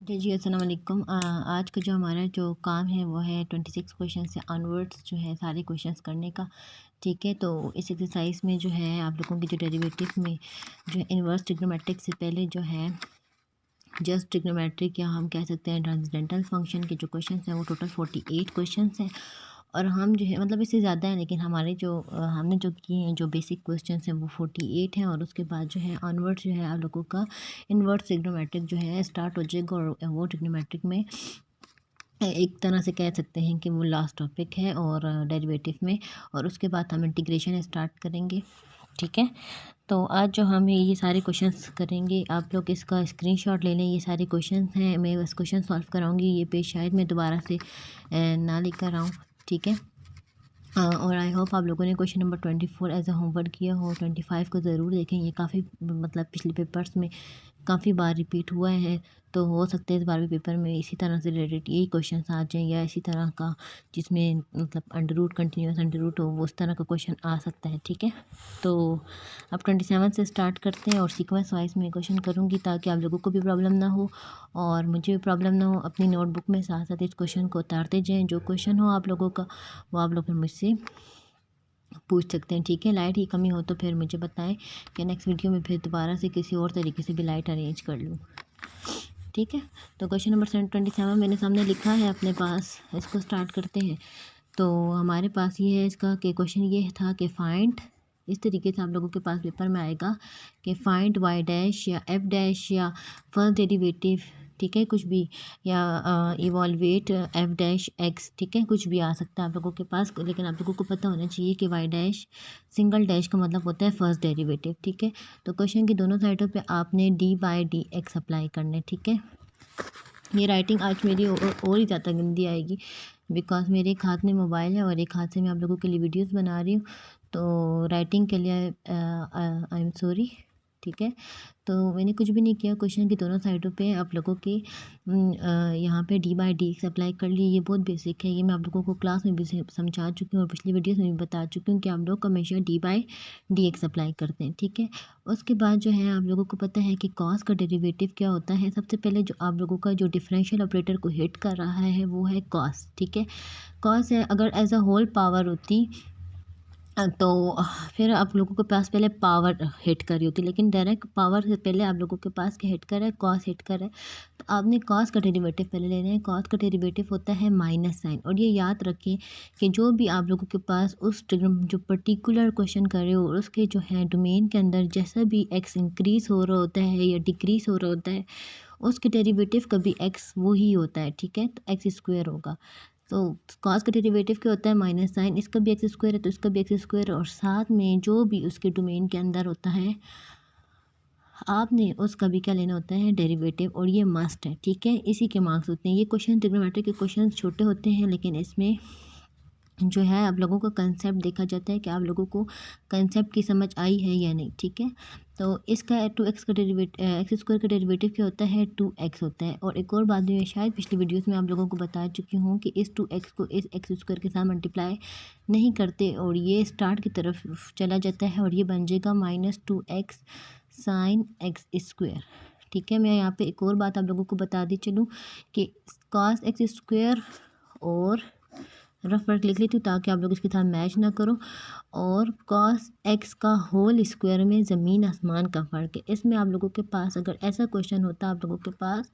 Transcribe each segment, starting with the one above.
जी अस्सलाम वालेकुम। आज का जो हमारा जो काम है वो है 26 क्वेश्चन से ऑनवर्ड्स जो है सारे क्वेश्चंस करने का। ठीक है, तो इस एक्सरसाइज में जो है आप लोगों की जो डेरिवेटिव में जो है इन्वर्स ट्रिग्नोमेट्रिक से पहले जो है जस्ट ट्रिग्नोमेट्रिक या हम कह सकते हैं ट्रांसेंडेंटल फंक्शन के जो क्वेश्चंस हैं वो टोटल 48 क्वेश्चंस हैं। और हम जो है मतलब इससे ज़्यादा है, लेकिन हमारे जो हमने जो किए हैं जो बेसिक क्वेश्चंस हैं वो 48 हैं। और उसके बाद जो है ऑनवर्ड जो है आप लोगों का इन्वर्स ट्रिग्नोमेट्रिक जो है स्टार्ट हो जाएगा। और वो ट्रिग्नोमेट्रिक में एक तरह से कह सकते हैं कि वो लास्ट टॉपिक है और डेरिवेटिव में, और उसके बाद हम इंटीग्रेशन स्टार्ट करेंगे। ठीक है, तो आज जो हम ये सारे क्वेश्चंस करेंगे, आप लोग इसका स्क्रीनशॉट ले लें। ये सारे क्वेश्चंस हैं, मैं बस क्वेश्चन सॉल्व कराऊंगी। ये पेज शायद मैं दोबारा से ना लेकर आऊँ। ठीक है, और आई होप आप लोगों ने question number 24 as a homework किया हो। 25 को ज़रूर देखें, ये काफ़ी मतलब पिछले पेपर्स में काफ़ी बार रिपीट हुआ है, तो हो सकता है इस बार भी पेपर में इसी तरह से रिलेटेड यही क्वेश्चन आ जाएं, या इसी तरह का जिसमें मतलब under root continuous under root हो, वो उस तरह का क्वेश्चन आ सकता है। ठीक है, तो अब 27 से स्टार्ट करते हैं और सीक्वेंस वाइज में क्वेश्चन करूँगी ताकि आप लोगों को भी प्रॉब्लम ना हो और मुझे भी प्रॉब्लम ना हो। अपनी नोटबुक में साथ साथ इस क्वेश्चन को उतारते जाएँ। जो क्वेश्चन हो आप लोगों का वो आप लोग फिर मुझसे पूछ सकते हैं। ठीक है, लाइट की कमी हो तो फिर मुझे बताएं कि नेक्स्ट वीडियो में फिर दोबारा से किसी और तरीके से भी लाइट अरेंज कर लूँ। ठीक है, तो क्वेश्चन नंबर 27 मैंने सामने लिखा है अपने पास, इसको स्टार्ट करते हैं। तो हमारे पास ये है इसका कि क्वेश्चन ये था कि फाइंड, इस तरीके से आप लोगों के पास पेपर में आएगा कि फाइंड वाई डैश या एफ डैश या फर्स्ट डेरिवेटिव, ठीक है, कुछ भी, या इवॉल्वेट एफ डैश एक्स। ठीक है, कुछ भी आ सकता है आप लोगों के पास, लेकिन आप लोगों को पता होना चाहिए कि वाई डैश सिंगल डैश का मतलब होता है फर्स्ट डेरिवेटिव। ठीक है, तो क्वेश्चन की दोनों साइडों पे आपने D by D x apply करना है। ठीक है, ये राइटिंग आज मेरी और ही ज़्यादा गंदी आएगी बिकॉज मेरे एक हाथ में मोबाइल है और एक हाथ से मैं आप लोगों के लिए वीडियोस बना रही हूँ, तो राइटिंग के लिए आई एम सॉरी। ठीक है, तो मैंने कुछ भी नहीं किया। क्वेश्चन की दोनों साइडों पे आप लोगों के यहाँ पे D by D x apply कर लिए। ये बहुत बेसिक है, ये मैं आप लोगों को क्लास में भी समझा चुकी हूँ और पिछली वीडियोस में भी बता चुकी हूँ कि आप लोग हमेशा D by D x apply करते हैं। ठीक है, उसके बाद जो है आप लोगों को पता है कि कॉस का डेरिवेटिव क्या होता है। सबसे पहले जो आप लोगों का जो डिफरेंशियल ऑपरेटर को हिट कर रहा है वो है कॉस। ठीक है, कॉस है, अगर एज अ होल पावर होती तो फिर आप लोगों के पास पहले पावर हिट कर रही होती, लेकिन डायरेक्ट पावर से पहले आप लोगों के पास क्या हिट कर रहा है, कॉस हिट कर रहा है। तो आपने कॉस का डेरिवेटिव पहले लेना है। कॉस का डेरिवेटिव होता है माइनस साइन। और ये याद रखें कि जो भी आप लोगों के पास उस जो पर्टिकुलर क्वेश्चन कर रहे हो उसके जो है डोमेन के अंदर जैसा भी एक्स इंक्रीज़ हो रहा होता है या डिक्रीज़ हो रहा होता है, उसके डेरिवेटिव का भी एक्स वो ही होता है। ठीक है, तो एक्स स्क्वायर होगा। तो कॉस का डेरिवेटिव क्या होता है, माइनस साइन, इसका भी एक्स स्क्वायर है तो इसका भी एक्स स्क्वायर, और साथ में जो भी उसके डोमेन के अंदर होता है आपने उसका भी क्या लेना होता है, डेरिवेटिव, और ये मस्ट है। ठीक है, इसी के मार्क्स होते हैं। ये क्वेश्चन ट्रिग्नोमेट्री के क्वेश्चन छोटे होते हैं, लेकिन इसमें जो है आप लोगों का कंसेप्ट देखा जाता है कि आप लोगों को कंसेप्ट की समझ आई है या नहीं। ठीक है, तो इसका 2x का डेरिवेटिव, एक्स स्क्वायर का डेरिवेटिव क्या होता है, 2x होता है। और एक और बात भी मैं शायद पिछली वीडियोस में आप लोगों को बता चुकी हूँ कि इस 2x को इस एक्स स्क्वायर के साथ मल्टीप्लाई नहीं करते और ये स्टार्ट की तरफ चला जाता है और ये बन जाएगा -2x साइन एक्स स्क्वायर। ठीक है, मैं यहाँ पे एक और बात आप लोगों को बता दी चलूँ कि कॉस एक्स स्क्वायर और रफ वर्क लिख लेती हूँ ताकि आप लोग इसके साथ मैच ना करो, और कॉस एक्स का होल स्क्वायर में ज़मीन आसमान का फ़र्क है। इसमें आप लोगों के पास अगर ऐसा क्वेश्चन होता आप लोगों के पास,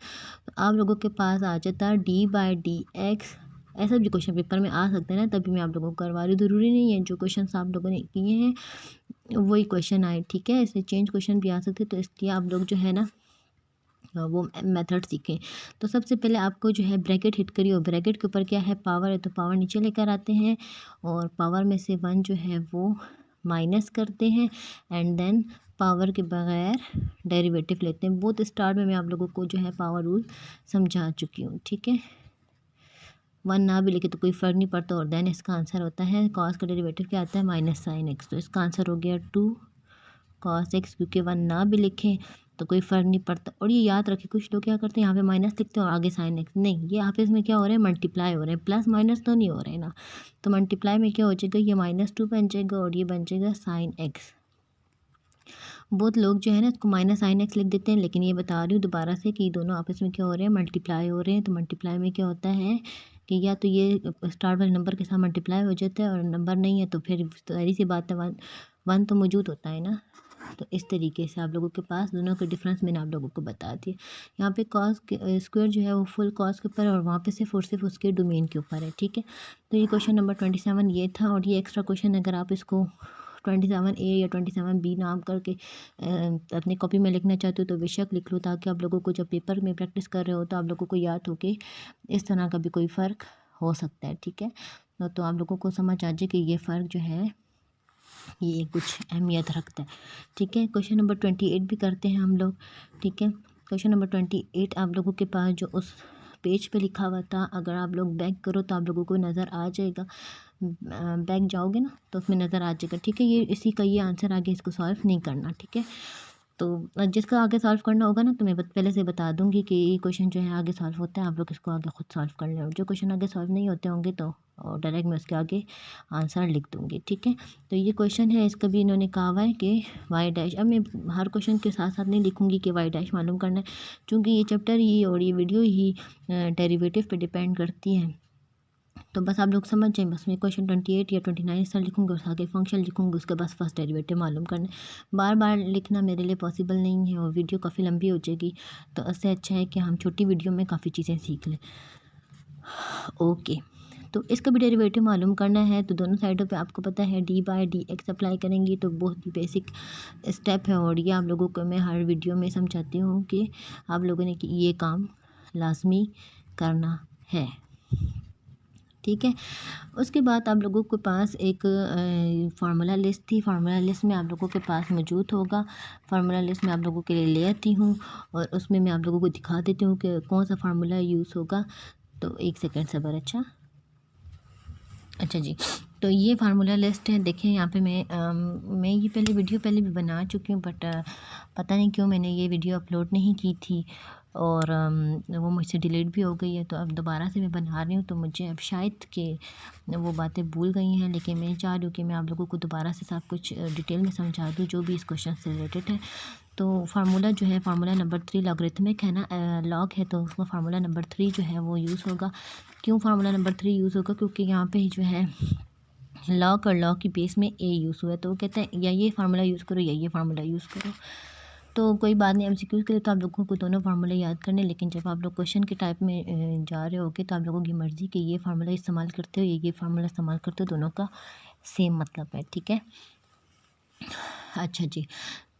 तो आप लोगों के पास आ जाता डी बाई डी एक्स। ऐसा भी क्वेश्चन पेपर में आ सकते हैं ना, तभी मैं आप लोगों को करवा रही हूँ। ज़रूरी नहीं है जो क्वेश्चन आप लोगों ने किए हैं वही क्वेश्चन आए। ठीक है, इससे चेंज क्वेश्चन भी आ सकते, तो इसलिए आप लोग जो है ना वो मेथड सीखें। तो सबसे पहले आपको जो है ब्रैकेट हिट करिए, और ब्रैकेट के ऊपर क्या है, पावर है, तो पावर नीचे लेकर आते हैं और पावर में से 1 जो है वो माइनस करते हैं एंड देन पावर के बगैर डेरिवेटिव लेते हैं। बहुत स्टार्ट में मैं आप लोगों को जो है पावर रूल समझा चुकी हूँ। ठीक है, 1 ना भी लिखे तो कोई फ़र्क नहीं पड़ता। और देन इसका आंसर होता है, कॉस का डेरिवेटिव क्या आता है, माइनस साइन एक्स, तो इसका आंसर हो गया 2 कॉस एक्स, क्योंकि 1 ना भी लिखें तो कोई फ़र्क नहीं पड़ता। और ये याद रखें, कुछ लोग क्या करते हैं यहाँ पे माइनस लिखते हैं और आगे साइन एक्स, नहीं, ये यहाँ पे इसमें क्या हो रहा है, मल्टीप्लाई हो रहा है, प्लस माइनस तो नहीं हो रहा है ना। तो मल्टीप्लाई में क्या हो जाएगा, ये -2 बन जाएगा और ये बन जाएगा साइन एक्स। बहुत लोग जो है ना इसको माइनस साइन एक्स लिख देते हैं, लेकिन ये बता रही हूँ दोबारा से कि दोनों आपस में क्या हो रहे हैं, मल्टीप्लाई हो रहे हैं। तो मल्टीप्लाई में क्या होता है कि या तो ये स्टार वाले नंबर के साथ मल्टीप्लाई हो जाता है, और नंबर नहीं है तो फिर सारी सी बात है, वन वन तो मौजूद होता है ना। तो इस तरीके से आप लोगों के पास दोनों के डिफरेंस मैंने आप लोगों को बता दिया। यहाँ पे कॉस स्क्वायर जो है वो फुल कॉस के ऊपर है, और वहाँ पे सिर्फ उसके डोमेन के ऊपर है, ठीक है। तो ये क्वेश्चन नंबर 27 ये था। और ये एक्स्ट्रा क्वेश्चन अगर आप इसको 27A या 27B नाम करके अपनी कॉपी में लिखना चाहते हो तो बेशक लिख लो, ताकि आप लोगों को जब पेपर में प्रैक्टिस कर रहे हो तो आप लोगों को याद हो कि इस तरह का भी कोई फ़र्क हो सकता है, ठीक है। तो आप लोगों को समझ आ जाए कि ये फ़र्क जो है ये कुछ अहमियत रखता है, ठीक है। क्वेश्चन नंबर 28 भी करते हैं हम लोग, ठीक है। क्वेश्चन नंबर 28 आप लोगों के पास जो उस पेज पे लिखा हुआ था, अगर आप लोग बैक करो तो आप लोगों को नज़र आ जाएगा। बैक जाओगे ना तो उसमें नज़र आ जाएगा, ठीक है। ये इसी का ये आंसर आगे इसको सॉल्व नहीं करना, ठीक है। तो जिसका आगे सॉल्व करना होगा ना तो मैं पहले से बता दूंगी कि ये क्वेश्चन जो है आगे सॉल्व होता है, आप लोग इसको आगे खुद सॉल्व कर लें। और जो क्वेश्चन आगे सॉल्व नहीं होते होंगे तो डायरेक्ट मैं उसके आगे आंसर लिख दूंगी, ठीक है। तो ये क्वेश्चन है, इसका भी इन्होंने कहा हुआ है कि वाई डैश। अब मैं हर क्वेश्चन के साथ साथ नहीं लिखूंगी कि वाई डैश मालूम करना है, क्योंकि ये चैप्टर ही और ये वीडियो ही डेरिवेटिव पे डिपेंड करती है। तो बस आप लोग समझ जाएं, बस मैं क्वेश्चन 28 या 29 इस तरह लिखूँगी, उसके आगे फंक्शन लिखूँगी, उसके बाद फर्स्ट डेरिवेटिव मालूम करना है। बार बार लिखना मेरे लिए पॉसिबल नहीं है और वीडियो काफ़ी लंबी हो जाएगी, तो इससे अच्छा है कि हम छोटी वीडियो में काफ़ी चीज़ें सीख लें। ओके, तो इसका भी डेरिवेटिव मालूम करना है। तो दोनों साइडों पे आपको पता है d/dx अप्लाई करेंगी, तो बहुत ही बेसिक स्टेप है, और ये आप लोगों को मैं हर वीडियो में समझाती हूँ कि आप लोगों ने ये काम लाजमी करना है, ठीक है। उसके बाद आप लोगों के पास एक फार्मूला लिस्ट थी, फार्मूला लिस्ट में आप लोगों के पास मौजूद होगा। फार्मूला लिस्ट में आप लोगों के लिए ले आती हूँ और उसमें मैं आप लोगों को दिखा देती हूँ कि कौन सा फार्मूला यूज़ होगा। तो एक सेकंड सबर। अच्छा जी, तो ये फार्मूला लिस्ट है। देखें यहाँ पे मैं ये वीडियो पहले भी बना चुकी हूँ, बट पता नहीं क्यों मैंने ये वीडियो अपलोड नहीं की थी, और वो मुझसे डिलीट भी हो गई है। तो अब दोबारा से मैं बना रही हूँ, तो मुझे अब शायद कि वो बातें भूल गई हैं, लेकिन मैं चाह रही हूँ कि मैं आप लोगों को दोबारा से सब कुछ डिटेल में समझा दूँ जो भी इस क्वेश्चन से रिलेटेड है। तो फार्मूला जो है, फार्मूला नंबर 3 लॉगरिथमिक है ना, लॉग है, तो उसका फार्मूला नंबर 3 जो है वो यूज़ होगा। क्यों फार्मूला नंबर 3 यूज़ होगा? क्योंकि यहाँ पे जो है लॉग और लॉग की बेस में ए यूज़ हुआ है, तो वो कहते हैं या ये फार्मूला यूज़ करो या ये फार्मूला यूज़ करो। तो कोई बात नहीं, एमसीक्यूज़ के लिए तो आप लोगों को दोनों फार्मूले याद करने, लेकिन जब आप लोग क्वेश्चन के टाइप में जा रहे होगे तो आप लोगों की मर्ज़ी कि ये फार्मूला इस्तेमाल करते हो ये फार्मूला इस्तेमाल करते हो, दोनों का सेम मतलब है, ठीक है। अच्छा जी,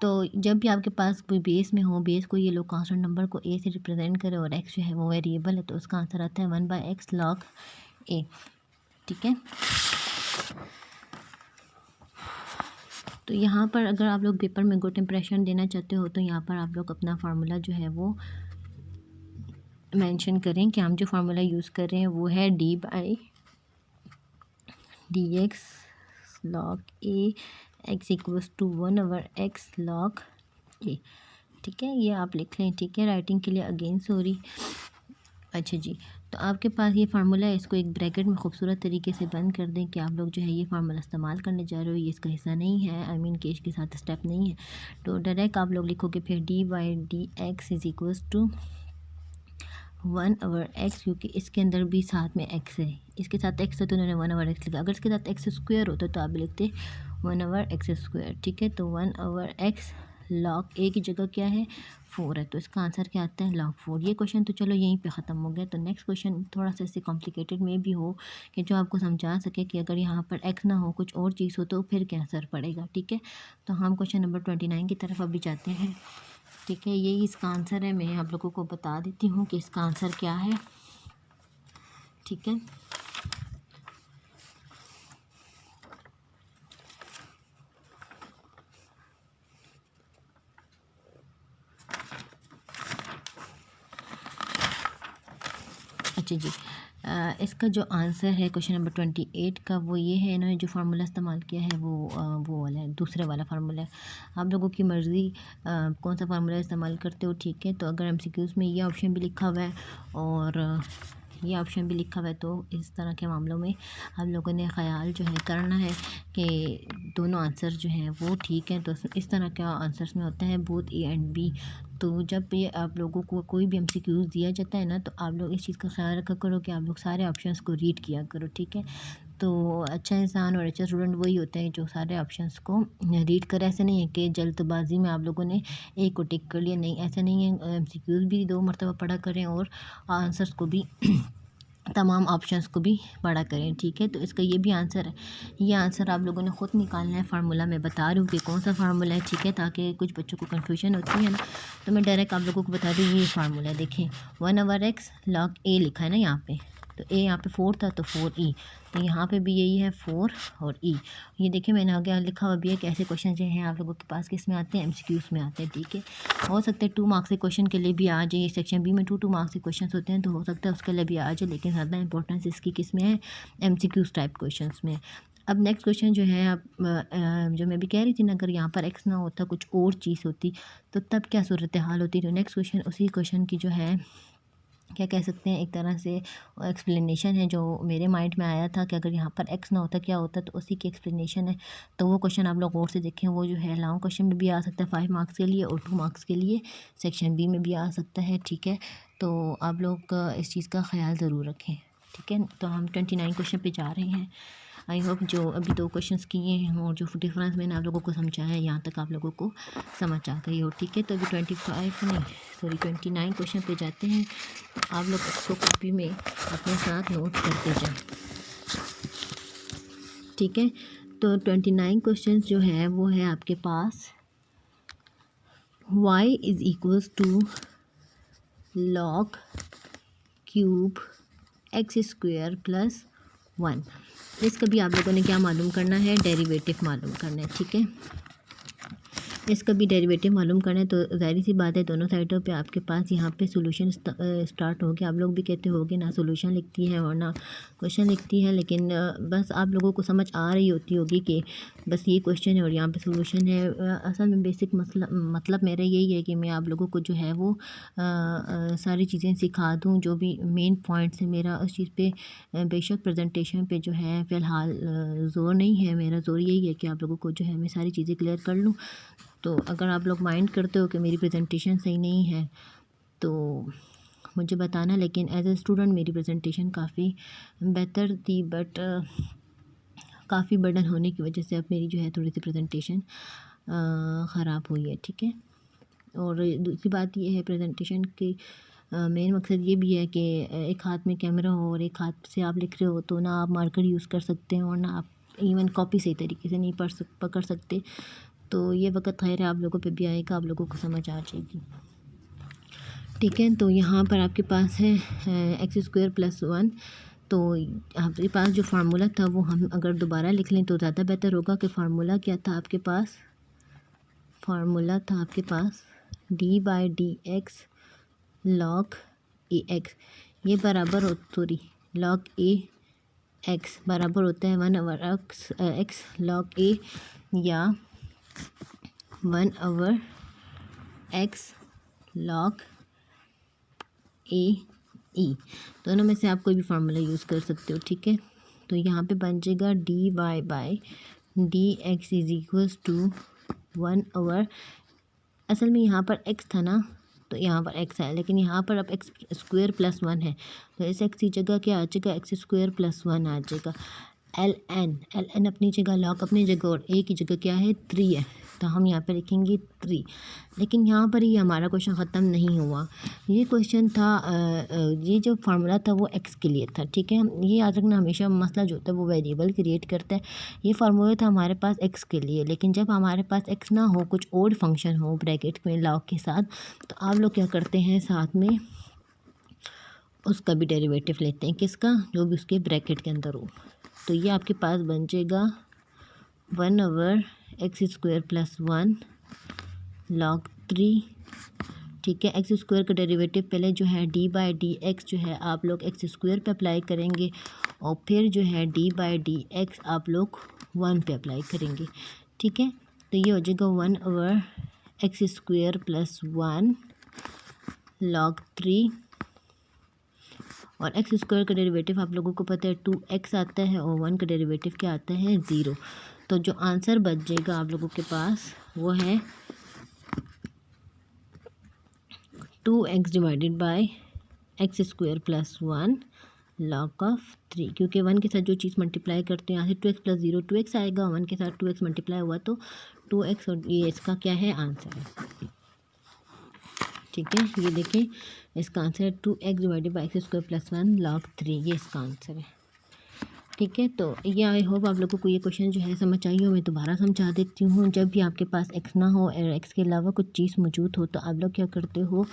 तो जब भी आपके पास कोई बेस में हो, बेस को ये लोग कांस्टेंट नंबर को ए से रिप्रेजेंट करे और एक्स जो है वो वेरिएबल है, तो उसका आंसर आता है 1/x log a, ठीक है। तो यहाँ पर अगर आप लोग पेपर में गुड इंप्रेशन देना चाहते हो तो यहाँ पर आप लोग अपना फार्मूला जो है वो मेंशन करें कि हम जो फार्मूला यूज़ कर रहे हैं वो है d/dx log a x equals to 1/x log a, ठीक है। ये आप लिख लें, ठीक है, राइटिंग के लिए अगेन सॉरी। अच्छा जी, तो आपके पास ये फार्मूला है, इसको एक ब्रैकेट में खूबसूरत तरीके से बंद कर दें कि आप लोग जो है ये फार्मूला इस्तेमाल करने जा रहे हो, ये इसका हिस्सा नहीं है, आई मीन कि इसके साथ स्टेप नहीं है। तो डायरेक्ट आप लोग लिखोगे फिर d/dx is equals to 1/x, क्योंकि इसके अंदर भी साथ में x है, इसके साथ x है तो उन्होंने 1/x लिखा। अगर इसके साथ x स्क्वायर होता तो आप लिखते 1/x स्क्वायर, ठीक है। तो 1/x log a की जगह क्या है 4 है, तो इसका आंसर क्या आता है log 4। ये क्वेश्चन तो चलो यहीं पे ख़त्म हो गया। तो नेक्स्ट क्वेश्चन थोड़ा सा इससे कॉम्प्लिकेटेड में भी हो कि जो आपको समझा सके कि अगर यहाँ पर x ना हो कुछ और चीज़ हो तो फिर क्या असर पड़ेगा, ठीक है। तो हम क्वेश्चन नंबर 29 की तरफ अभी जाते हैं, ठीक है। यही इसका आंसर है, मैं आप लोगों को बता देती हूँ कि इसका आंसर क्या है, ठीक है। अच्छा जी, इसका जो आंसर है क्वेश्चन नंबर 28 का वो ये है, इन्होंने जो फार्मूला इस्तेमाल किया है वो वाला है, दूसरे वाला फार्मूला है। आप लोगों की मर्ज़ी कौन सा फार्मूला इस्तेमाल करते हो, ठीक है। तो अगर एमसीक्यूज़ में ये ऑप्शन भी लिखा हुआ है और ये ऑप्शन भी लिखा हुआ है। तो इस तरह के मामलों में हम लोगों ने ख्याल जो है करना है कि दोनों आंसर जो हैं वो ठीक हैं। तो इस तरह का आंसर्स में होता है बोथ ए एंड बी। तो जब ये आप लोगों को कोई भी एमसीक्यूज़ दिया जाता है ना, तो आप लोग इस चीज़ का ख्याल रखा करो कि आप लोग सारे ऑप्शंस को रीड किया करो, ठीक है। तो अच्छा इंसान और अच्छा स्टूडेंट वही होते हैं जो सारे ऑप्शंस को रीड करे। ऐसा नहीं है कि जल्दबाजी में आप लोगों ने एक को टिक कर लिया, नहीं ऐसा नहीं है। एमसीक्यूज़ भी 2 मरतबा पढ़ा करें और आंसर्स को भी तमाम ऑप्शंस को भी पढ़ा करें, ठीक है। तो इसका ये भी आंसर है। ये आंसर आप लोगों ने ख़ुद निकालना है। फार्मूला मैं बता रही हूँ कि कौन सा फार्मूला है, ठीक है, ताकि कुछ बच्चों को कन्फ्यूजन होती है ना, तो मैं डायरेक्ट आप लोगों को बता दूँ ये फार्मूला है। देखें 1/x log a लिखा है ना यहाँ पे, तो a यहाँ पे 4 था तो 4e, तो यहाँ पे भी यही है 4 और e। ये देखिए मैंने आगे लिखा हुआ भी है कि ऐसे क्वेश्चन जो हैं आप लोगों के पास किस में आते हैं, एमसीक्यूज़ में आते हैं, ठीक है। हो सकता है 2 मार्क्स के क्वेश्चन के लिए भी आ जाए। सेक्शन बी में 2 मार्क्स के क्वेश्चन होते हैं, तो हो सकता है उसके लिए भी आ जाए, लेकिन ज़्यादा इंपॉर्टेंस इसकी किस में है, एमसीक्यूज़ टाइप क्वेश्चन में। अब नेक्स्ट क्वेश्चन जो है, आप जो मैं भी कह रही थी ना, अगर यहाँ पर एक्स ना होता कुछ और चीज़ होती तो तब क्या सूरत हाल होती। तो नेक्स्ट क्वेश्चन उसी क्वेश्चन की जो है क्या कह सकते हैं, एक तरह से एक्सप्लेनेशन है जो मेरे माइंड में आया था कि अगर यहाँ पर एक्स ना होता क्या होता, तो उसी की एक्सप्लेनेशन है। तो वो क्वेश्चन आप लोग और से देखें, वो जो है लॉन्ग क्वेश्चन में भी आ सकता है 5 मार्क्स के लिए और 2 मार्क्स के लिए सेक्शन बी में भी आ सकता है, ठीक है। तो आप लोग इस चीज़ का ख्याल ज़रूर रखें, ठीक है। तो हम 29 क्वेश्चन पे जा रहे हैं। आई होप जो अभी 2 क्वेश्चंस किए हैं और जो डिफरेंस मैंने आप लोगों को समझाया है यहाँ तक आप लोगों को समझ आ गई हो, ठीक है। तो अभी 29 क्वेश्चन पे जाते हैं। आप लोग इसको कॉपी में अपने साथ नोट करते जाएं, ठीक है। तो 29 क्वेश्चन जो है वो है आपके पास y = log क्यूब x² + 1। इसका भी आप लोगों ने क्या मालूम करना है, डेरिवेटिव मालूम करना है, ठीक है। इसका भी डेरिवेटिव मालूम करना है। तो ज़ाहिर सी बात है दोनों साइडों पे आपके पास यहाँ पे सॉल्यूशन स्टार्ट हो गया। आप लोग भी कहते होगे ना सॉल्यूशन लिखती है और ना क्वेश्चन लिखती है, लेकिन बस आप लोगों को समझ आ रही होती होगी कि बस ये क्वेश्चन है और यहाँ पे सॉल्यूशन है। असल में बेसिक मतलब मेरा यही है कि मैं आप लोगों को जो है वो सारी चीज़ें सिखा दूँ, जो भी मेन पॉइंट्स है मेरा उस चीज़ पे बेशक प्रेजेंटेशन पे जो है फ़िलहाल ज़ोर नहीं है। मेरा ज़ोर यही है कि आप लोगों को जो है मैं सारी चीज़ें क्लियर कर लूँ। तो अगर आप लोग माइंड करते हो कि मेरी प्रेजेंटेशन सही नहीं है तो मुझे बताना, लेकिन एज ए स्टूडेंट मेरी प्रेजेंटेशन काफ़ी बेहतर थी, बट काफ़ी बर्डन होने की वजह से अब मेरी जो है थोड़ी सी प्रेजेंटेशन ख़राब हुई है, ठीक है। और दूसरी बात ये है प्रेजेंटेशन की मेन मकसद ये भी है कि एक हाथ में कैमरा हो और एक हाथ से आप लिख रहे हो, तो ना आप मार्कर यूज़ कर सकते हैं और ना आप इवन कॉपी सही तरीके से नहीं पकड़ सकते। तो ये वक्त खैर है आप लोगों पे भी आएगा, आप लोगों को समझ आ जाएगी, ठीक है। तो यहाँ पर आपके पास है x² + 1। तो आपके पास जो फार्मूला था वो हम अगर दोबारा लिख लें तो ज़्यादा बेहतर होगा। कि फार्मूला क्या था आपके पास, फार्मूला था आपके पास d/dx log ax, ये बराबर हो सॉरी log ax बराबर होता है 1/x log a या 1/x log a e। दोनों में से आप कोई भी फार्मूला यूज़ कर सकते हो, ठीक है। तो यहाँ पे बन जाएगा dy/dx = 1/, असल में यहाँ पर x था ना, तो यहाँ पर x है, लेकिन यहाँ पर अब x² + 1 है, तो इस x की जगह क्या आ जाएगा, x² + 1 आ जाएगा। ln अपनी जगह, log अपनी जगह और a की जगह क्या है 3 है, तो हम यहाँ पे लिखेंगे 3। लेकिन यहाँ पर ही हमारा क्वेश्चन ख़त्म नहीं हुआ। ये क्वेश्चन था ये जो फार्मूला था वो x के लिए था, ठीक है। ये याद रखना हमेशा मसला जो होता है वो वेरिएबल क्रिएट करता है। ये फार्मूला था हमारे पास x के लिए, लेकिन जब हमारे पास x ना हो, कुछ और फंक्शन हो ब्रैकेट में log के साथ, तो आप लोग क्या करते हैं साथ में उसका भी डेरिवेटिव लेते हैं। किसका, जो भी उसके ब्रैकेट के अंदर हो। तो ये आपके पास बन जाएगा 1/x² + 1 log 3, ठीक है। x² का डेरिवेटिव पहले जो है d/dx जो है आप लोग x² पे अप्लाई करेंगे और फिर जो है d/dx आप लोग 1 पे अप्लाई करेंगे, ठीक है। तो ये हो जाएगा 1/x² + 1 log 3, और एक्स स्क्वायर का डेरिवेटिव आप लोगों को पता है 2x आता है और 1 का डेरिवेटिव क्या आता है 0। तो जो आंसर बच जाएगा आप लोगों के पास वो है 2x divided by x square plus 1 log of 3, क्योंकि 1 के साथ जो चीज़ मल्टीप्लाई करते हैं यहाँ से 2x प्लस 0 2x आएगा, 1 के साथ 2x मल्टीप्लाई हुआ तो 2x, और ये इसका क्या है आंसर है। ठीक है, ये देखिए इसका आंसर है 2x divided by x square plus 1 log 3, ये इसका आंसर है। ठीक है, तो ये आई होप आप लोगों को ये क्वेश्चन जो है समझ आई हो। मैं दोबारा समझा देती हूँ। जब भी आपके पास एक्स ना हो और एक्स के अलावा कुछ चीज़ मौजूद हो तो आप लोग क्या करते हो,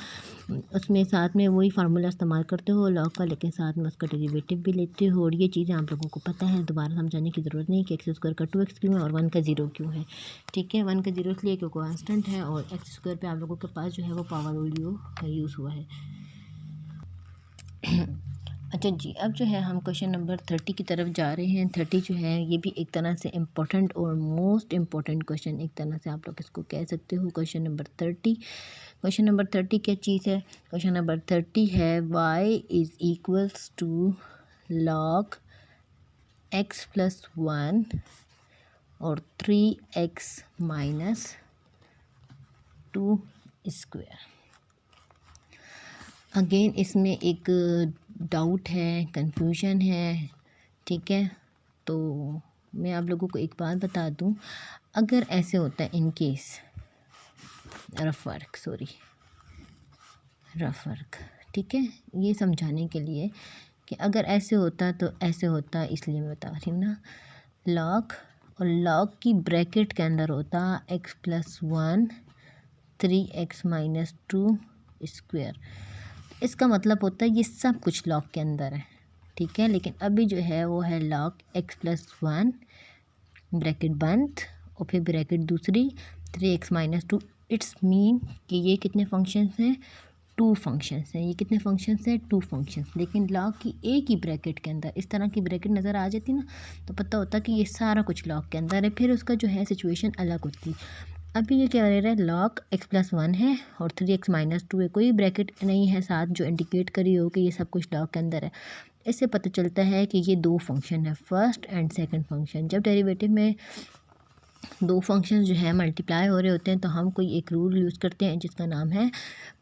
उसमें साथ में वही फार्मूला इस्तेमाल करते हो लॉग का, लेकिन साथ में उसका डेरिवेटिव भी लेते हो। और ये चीज़ें आप लोगों को पता है, दोबारा समझाने की ज़रूरत नहीं कि एक्स स्क्वायर का 2x क्यों है और 1 का 0 क्यों है। ठीक है, 1 का 0 इसलिए क्योंकि कांस्टेंट है और एक्स स्क्वायर पे आप लोगों के पास जो है वो पावर रूल यूज़ हुआ है। अच्छा जी, अब जो है हम क्वेश्चन नंबर 30 की तरफ जा रहे हैं। 30 जो है ये भी एक तरह से इम्पोर्टेंट और मोस्ट इम्पोर्टेंट क्वेश्चन, एक तरह से आप लोग इसको कह सकते हो। क्वेश्चन नंबर 30, क्वेश्चन नंबर 30 क्या चीज़ है? क्वेश्चन नंबर 30 है y is equals to log x plus 1 और 3x माइनस 2 स्क्वायर। अगेन इसमें एक डाउट है, कंफ्यूजन है। ठीक है, तो मैं आप लोगों को एक बात बता दूं, अगर ऐसे होता है इन केस रफ वर्क, ठीक है, ये समझाने के लिए कि अगर ऐसे होता तो ऐसे होता, इसलिए मैं बता रही हूँ ना। लॉग और लॉग की ब्रैकेट के अंदर होता x plus 1 3x minus 2 square. इसका मतलब होता है ये सब कुछ लॉग के अंदर है। ठीक है, लेकिन अभी जो है वो है लॉग x प्लस 1 ब्रैकेट बंद और फिर ब्रैकेट दूसरी 3x माइनस 2। इट्स मीन कि ये कितने फंक्शंस हैं, 2 फंक्शंस हैं। ये कितने फंक्शंस हैं, 2 फंक्शंस। लेकिन लॉग की एक ही ब्रैकेट के अंदर इस तरह की ब्रैकेट नज़र आ जाती ना, तो पता होता कि ये सारा कुछ लॉग के अंदर है, फिर उसका जो है सिचुएशन अलग होती। अभी ये क्या रह रहा है, लॉग x प्लस 1 है और 3x माइनस 2 है, कोई ब्रैकेट नहीं है साथ जो इंडिकेट करी हो कि ये सब कुछ लॉग के अंदर है। इससे पता चलता है कि ये 2 फंक्शन है, फर्स्ट एंड सेकंड फंक्शन। जब डेरिवेटिव में 2 फंक्शन जो है मल्टीप्लाई हो रहे होते हैं तो हम कोई एक रूल यूज़ करते हैं जिसका नाम है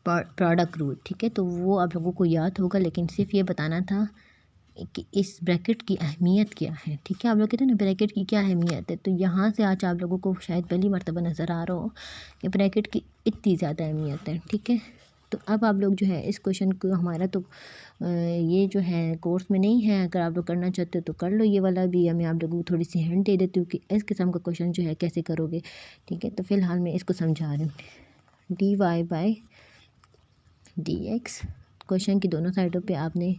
प्रोडक्ट रूल। ठीक है, तो वो आप लोगों को याद होगा, लेकिन सिर्फ ये बताना था कि इस ब्रैकेट की अहमियत क्या है। ठीक है, आप लोग कहते हैं ना ब्रैकेट की क्या अहमियत है, तो यहाँ से आज आप लोगों को शायद पहली मर्तबा नज़र आ रहा हो कि ब्रैकेट की इतनी ज़्यादा अहमियत है। ठीक है, तो अब आप लोग जो है इस क्वेश्चन को, हमारा तो ये जो है कोर्स में नहीं है, अगर आप लोग करना चाहते हो तो कर लो ये वाला भी। मैं आप लोगों को थोड़ी सी हिंट दे देती हूँ कि इस किस्म का क्वेश्चन जो है कैसे करोगे। ठीक है, तो फ़िलहाल मैं इसको समझा रही हूँ। dy बाई dx, क्वेश्चन की दोनों साइडों पे आपने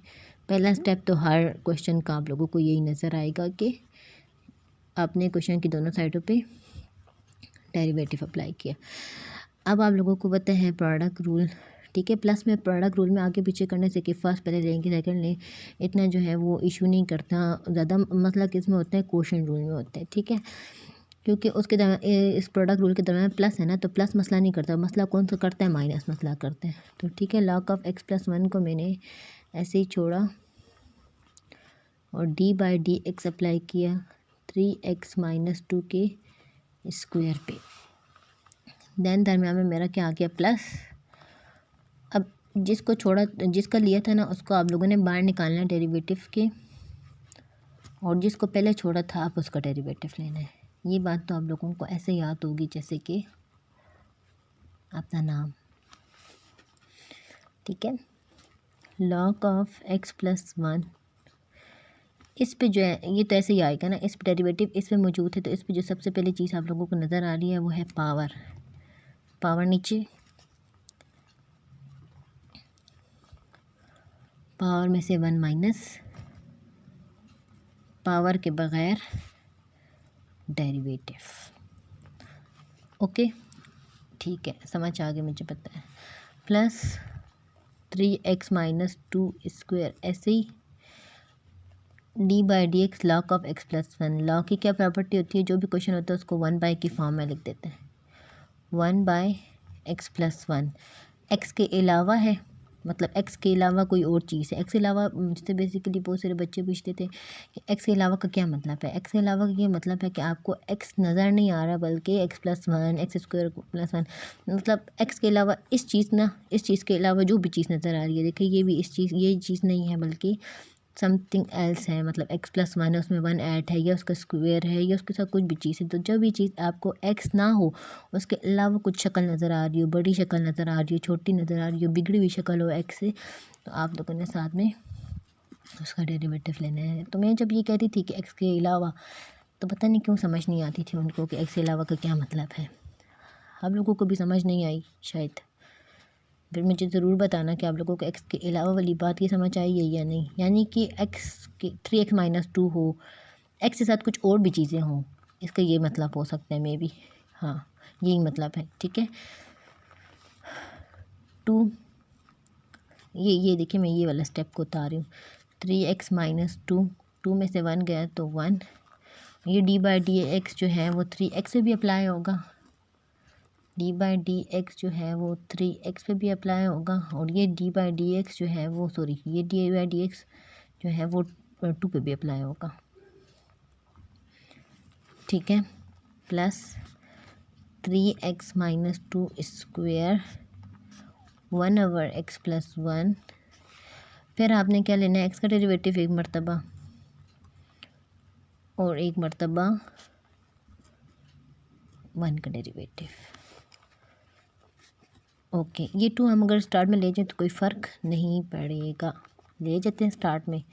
पहला स्टेप तो हर क्वेश्चन का आप लोगों को यही नज़र आएगा कि आपने क्वेश्चन की दोनों साइडों पे डेरिवेटिव अप्लाई किया। अब आप लोगों को पता है प्रोडक्ट रूल। ठीक है, प्लस में प्रोडक्ट रूल में आगे पीछे करने से कि फर्स्ट पहले लेंगे सेकंड लें, इतना जो है वो इशू नहीं करता। ज़्यादा मसला किस में होता है, क्वोशंट रूल में होता है। ठीक है, क्योंकि उसके दरम्यान इस प्रोडक्ट रूल के दरम्यान प्लस है ना, तो प्लस मसला नहीं करता, मसला कौन सा करता है, माइनस मसला करते हैं। तो ठीक है, लॉग ऑफ x प्लस 1 को मैंने ऐसे ही छोड़ा और D by D x apply किया 3x माइनस 2 के स्क्वायर पे। देन दरम्यान में मेरा क्या आ गया, प्लस। अब जिसको छोड़ा, जिसका लिया था ना, उसको आप लोगों ने बाहर निकालना है डेरिवेटिव के, और जिसको पहले छोड़ा था आप उसका डेरिवेटिव लेना है। ये बात तो आप लोगों को ऐसे याद होगी जैसे कि अपना नाम। ठीक है, लॉग ऑफ x प्लस 1, इस पे जो है ये तो ऐसे ही आएगा ना, इस पे डेरिवेटिव इस पे मौजूद है, तो इस पे जो सबसे पहली चीज़ आप लोगों को नज़र आ रही है वो है पावर। पावर नीचे, पावर में से 1 माइनस, पावर के बग़ैर डेरिवेटिव। ओके, ठीक है, समझ आ गया, मुझे पता है। प्लस 3x माइनस 2 स्क्वायर, ऐसे ही D by D X log of x plus 1। Log की क्या प्रॉपर्टी होती है, जो भी क्वेश्चन होता है उसको 1 बाई की फॉर्म में लिख देते हैं। 1 बाई एक्स प्लस 1 एक्स के अलावा है, मतलब एक्स के अलावा कोई और चीज़ है। एक्स के अलावा जैसे बेसिकली बहुत सारे बच्चे पूछते थे कि एक्स के अलावा का क्या मतलब है। एक्स के अलावा का ये मतलब है कि आपको एक्स नज़र नहीं आ रहा, बल्कि x+1 x² +1, मतलब एक्स के अलावा इस चीज़ के अलावा जो भी चीज़ नज़र आ रही है, देखिए ये चीज़ नहीं है, बल्कि समथिंग एल्स है। मतलब x+1 है, उसमें 1 ऐड है, या उसका स्क्वायर है, या उसके साथ कुछ भी चीज़ है। तो जब भी चीज़ आपको x ना हो, उसके अलावा कुछ शक्ल नज़र आ रही हो, बड़ी शक्ल नज़र आ रही हो, छोटी नज़र आ रही हो, बिगड़ी हुई शक्ल हो x से, तो आप लोगों ने साथ में उसका डेरिवेटिव लेना है। तो मैं जब ये कहती थी कि x के अलावा, तो पता नहीं क्यों समझ नहीं आती थी उनको कि x के अलावा का क्या मतलब है। आप लोगों को भी समझ नहीं आई शायद, फिर मुझे ज़रूर बताना कि आप लोगों को x के अलावा वाली बात की समझ आई है या नहीं। यानी कि x के 3x-2 हो, x के साथ कुछ और भी चीज़ें हों, इसका ये मतलब हो सकता है मे बी। हाँ, यही मतलब है, ठीक है। 2, ये देखिए, मैं ये वाला स्टेप को उतार रही हूँ। 3x-2, 2 में से 1 गया तो 1। ये d/dx जो है वो 3x पे भी अप्लाई होगा, d/dx जो है वो 3x पे भी अप्लाई होगा, और ये d/dx जो है वो ये d/dx जो है वो 2 पे भी अप्लाई होगा, ठीक है। Plus 3x-2² 1/x+1। फिर आपने क्या लेना है, x का डेरिवेटिव एक मरतबा और एक मरतबा 1 का डेरिवेटिव। ओके, ये 2 हम अगर स्टार्ट में ले जाएं तो कोई फ़र्क नहीं पड़ेगा, ले जाते हैं स्टार्ट में।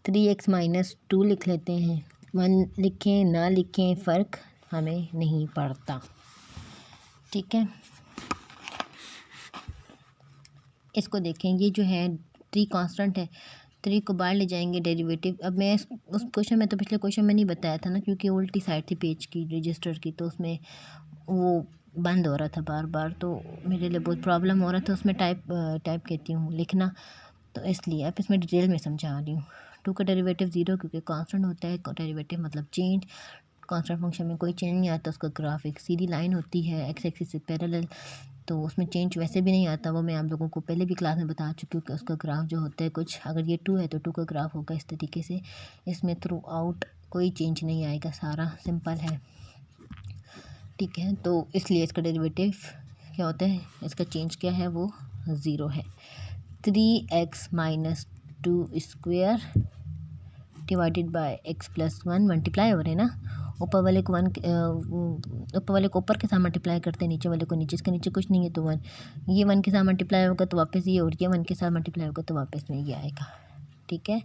3x-2 लिख लेते हैं, 1 लिखें ना लिखें फ़र्क हमें नहीं पड़ता, ठीक है। इसको देखें, ये जो है 3 कांस्टेंट है, 3 को बाहर ले जाएंगे डेरिवेटिव। अब मैं उस क्वेश्चन में, तो पिछले क्वेश्चन में नहीं बताया था ना, क्योंकि उल्टी साइड थी पेज की रजिस्टर की, तो उसमें वो बंद हो रहा था बार बार, तो मेरे लिए बहुत प्रॉब्लम हो रहा था उसमें टाइप कहती हूँ लिखना, तो इसलिए अब इसमें डिटेल में समझा रही हूँ। 2 का डेरिवेटिव 0, क्योंकि कांस्टेंट होता है, डेरिवेटिव मतलब चेंज। कांस्टेंट फंक्शन में कोई चेंज नहीं आता, उसका ग्राफ एक सीधी लाइन होती है एक्स एक्सिस से पैरेलल, तो उसमें चेंज वैसे भी नहीं आता। वो मैं आप लोगों को पहले भी क्लास में बता चुकी हूँ कि उसका ग्राफ जो होता है कुछ, अगर ये 2 है तो 2 का ग्राफ होगा इस तरीके से। इसमें थ्रू आउट कोई चेंज नहीं आएगा, सारा सिंपल है, ठीक है। तो इसलिए इसका डेरिवेटिव क्या होता है, इसका चेंज क्या है, वो 0 है। 3x-2² divided by x+1, multiply हो रहे हैं ना, ऊपर वाले को ऊपर के साथ मल्टीप्लाई करते हैं, नीचे वाले को नीचे, इसके नीचे कुछ नहीं है तो 1, ये 1 के साथ मल्टीप्लाई होगा तो वापस ये, और ये 1 के साथ मल्टीप्लाई होगा तो वापस में ये आएगा, ठीक है।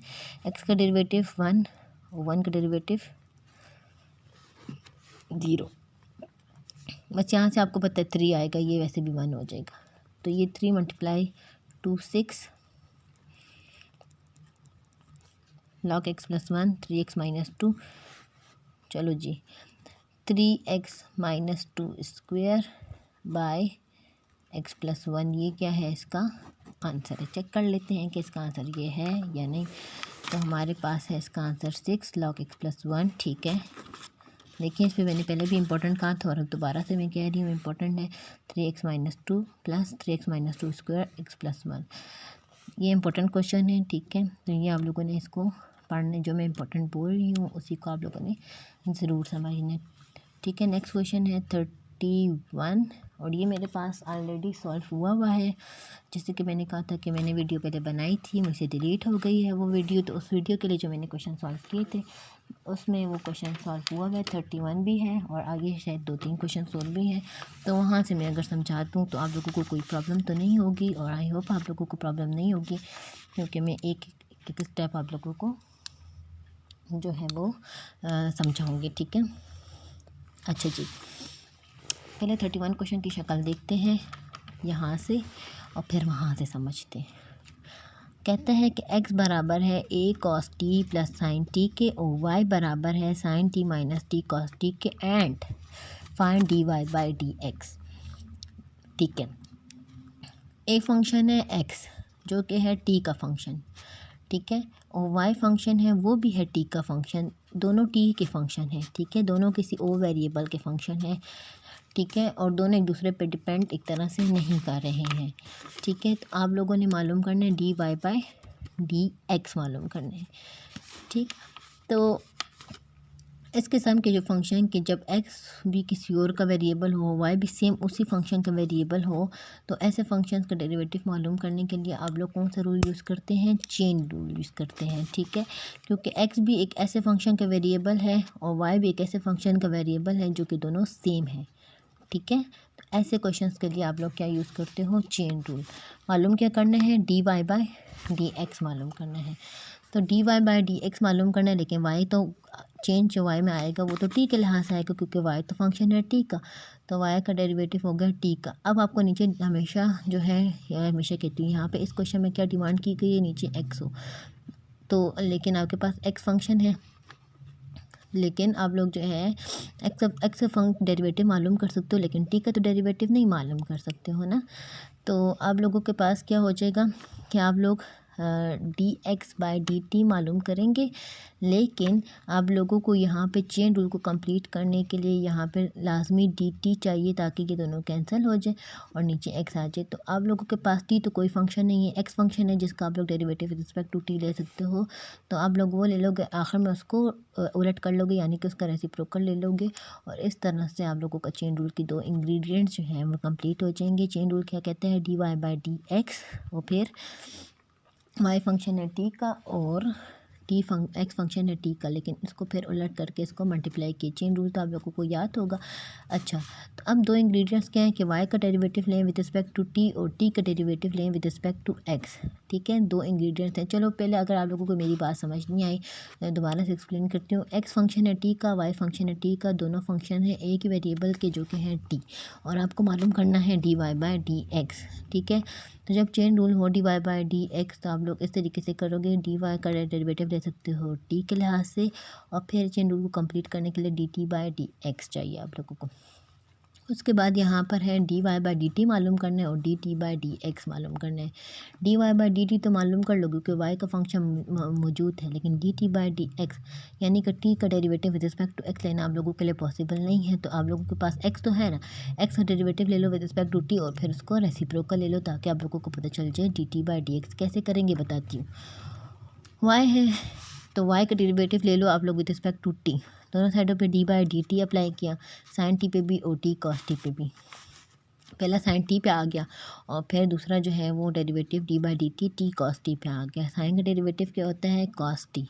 x का डेरिवेटिव 1 और 1 का डेरिवेटिव 0। बस यहाँ से आपको पता है 3 आएगा, ये वैसे भी 1 हो जाएगा, तो ये 3 × 2 6 log x+1 3x-2। चलो जी, 3x-2² बाय x+1, ये क्या है, इसका आंसर है। चेक कर लेते हैं कि इसका आंसर ये है या नहीं। तो हमारे पास है इसका आंसर 6 log x+1, ठीक है। देखिए, इस पर मैंने पहले भी इंपॉर्टेंट कहा था और अब दोबारा से मैं कह रही हूँ इंपॉर्टेंट है। 3x-2 + 3x-2² x+1, ये इंपॉर्टेंट क्वेश्चन है, ठीक है। तो ये आप लोगों ने इसको पढ़ने, जो मैं इंपॉर्टेंट बोल रही हूँ उसी को आप लोगों ने ज़रूर समझना, ठीक है। नेक्स्ट क्वेश्चन है 31, और ये मेरे पास ऑलरेडी सॉल्व हुआ है। जैसे कि मैंने कहा था कि मैंने वीडियो पहले बनाई थी, मुझसे डिलीट हो गई है वो वीडियो, तो उस वीडियो के लिए जो मैंने क्वेश्चन सॉल्व किए थे उसमें वो क्वेश्चन सॉल्व हुआ है। 31 भी है और आगे शायद 2-3 क्वेश्चन सॉल्व भी हैं, तो वहाँ से मैं अगर समझा दूँ तो आप लोगों को कोई प्रॉब्लम तो नहीं होगी, और आई होप आप लोगों को प्रॉब्लम नहीं होगी, क्योंकि मैं एक स्टेप आप लोगों को जो है वो समझाऊँगी, ठीक है। अच्छा जी, पहले 31 क्वेश्चन की शक्ल देखते हैं यहाँ से और फिर वहाँ से समझते हैं। कहता है कि x बराबर है a cos t + sin t के, और y बराबर है sin t - t cos t के, एंड फाइंड dy/dx, ठीक है। एक फंक्शन है x जो कि है t का फंक्शन, ठीक है, और y फंक्शन है वो भी है t का फंक्शन। दोनों टी के फंक्शन है, ठीक है, दोनों किसी और वेरिएबल के फंक्शन है, ठीक है, और दोनों एक दूसरे पे डिपेंड एक तरह से नहीं कर रहे हैं, ठीक है। तो आप लोगों ने मालूम करना है dy बाई डी एक्स मालूम करना है, ठीक। तो इस किस्म के जो फंक्शन के जब x भी किसी और का वेरिएबल हो, y भी सेम उसी फंक्शन का वेरिएबल हो, तो ऐसे फंक्शंस का डेरिवेटिव मालूम करने के लिए आप लोग कौन सा रूल यूज़ करते हैं, चेन रूल यूज़ करते हैं, ठीक है। क्योंकि x भी एक ऐसे फंक्शन का वेरिएबल है और y भी एक ऐसे फंक्शन का वेरिएबल है जो कि दोनों सेम है, ठीक है। तो ऐसे क्वेश्चंस के लिए आप लोग क्या यूज़ करते हो, चेन रूल। मालूम क्या करना है, dy बाई डी एक्स मालूम करना है। तो dy बाई डी एक्स मालूम करना है, लेकिन y तो चेंज जो y में आएगा वो तो t के लिहाज से आएगा, क्योंकि y तो फंक्शन है t का, तो y का डेरिवेटिव हो गया t का। अब आपको नीचे हमेशा जो है, हमेशा कहती हूँ, यहाँ पे इस क्वेश्चन में क्या डिमांड की गई है, नीचे x हो, तो लेकिन आपके पास x फंक्शन है, लेकिन आप लोग जो है एक्स डेरिवेटिव मालूम कर सकते हो, लेकिन टी का तो डेरिवेटिव नहीं मालूम कर सकते हो ना। तो आप लोगों के पास क्या हो जाएगा कि आप लोग D x by D t मालूम करेंगे, लेकिन आप लोगों को यहाँ पे चेन रूल को कंप्लीट करने के लिए यहाँ पे लाजमी डी टी चाहिए, ताकि ये दोनों कैंसिल हो जाए और नीचे एक्स आ जाए। तो आप लोगों के पास टी तो कोई फंक्शन नहीं है, एक्स फंक्शन है जिसका आप लोग derivative with respect to t ले सकते हो, तो आप लोग वो ले लोगे, आखिर में उसको उलट कर लोगे, यानी कि उसका रेसिप्रोकल ले लोगे, और इस तरह से आप लोगों का चेन रूल की दो इंग्रेडिएंट्स जो हैं वो कंप्लीट हो जाएंगे। चेन रूल क्या कहते हैं, d Y by D x, और फिर वाई फंक्शन है टी का और एक्स फंक्शन है टी का, लेकिन इसको फिर उलट करके इसको मल्टीप्लाई किए। चेन रूल तो आप लोगों को याद होगा। अच्छा, तो अब दो इंग्रेडिएंट्स क्या हैं कि वाई का डेरिवेटिव लें विद रिस्पेक्ट टू टी और टी का डेरिवेटिव लें विद रिस्पेक्ट टू एक्स, ठीक है, दो इंग्रेडिएंट्स हैं। चलो पहले अगर आप लोगों को मेरी बात समझ नहीं आई मैं दोबारा से एक्सप्लेन करती हूँ। एक्स फंक्शन है टी का, वाई फंक्शन है टी का, दोनों फंक्शन है एक ही वेरिएबल के जो कि हैं टी, और आपको मालूम करना है d Y by D x, ठीक है। तो जब चेन रूल हो d Y by D x, तो आप लोग इस तरीके से करोगे, डी वाई का डेरिवेटिव ले सकते हो टी के लिहाज से, और फिर चेन रूल को कंप्लीट करने के लिए d T by D x चाहिए आप लोगों को। उसके बाद यहाँ पर है d Y by D t मालूम करना है और D T by D x मालूम करना है। D Y by D t तो मालूम कर लो क्योंकि वाई का फंक्शन मौजूद है, लेकिन d T by D x यानी कि टी का derivative with respect to x लेना आप लोगों के लिए पॉसिबल नहीं है। तो आप लोगों के पास एक्स तो है ना, एक्स का डेरिवेटिव ले लो विद रिस्पेक्ट टू टी और फिर उसको रेसिप्रोकल ले लो, ताकि आप लोगों को पता चल जाए D T by D x कैसे करेंगे बताती हूँ। वाई है तो वाई का डेरिवेटिव ले लो आप लोग विद रिस्पेक्ट टू टी, दोनों साइडों पे D by D T apply किया, साइन टी पे भी और टी कॉस टी पे भी। पहला साइन टी पे आ गया और फिर दूसरा जो है वो derivative D by D T T cos T पे आ गया। साइन का डेरिवेटिव क्या होता है, कॉस टी,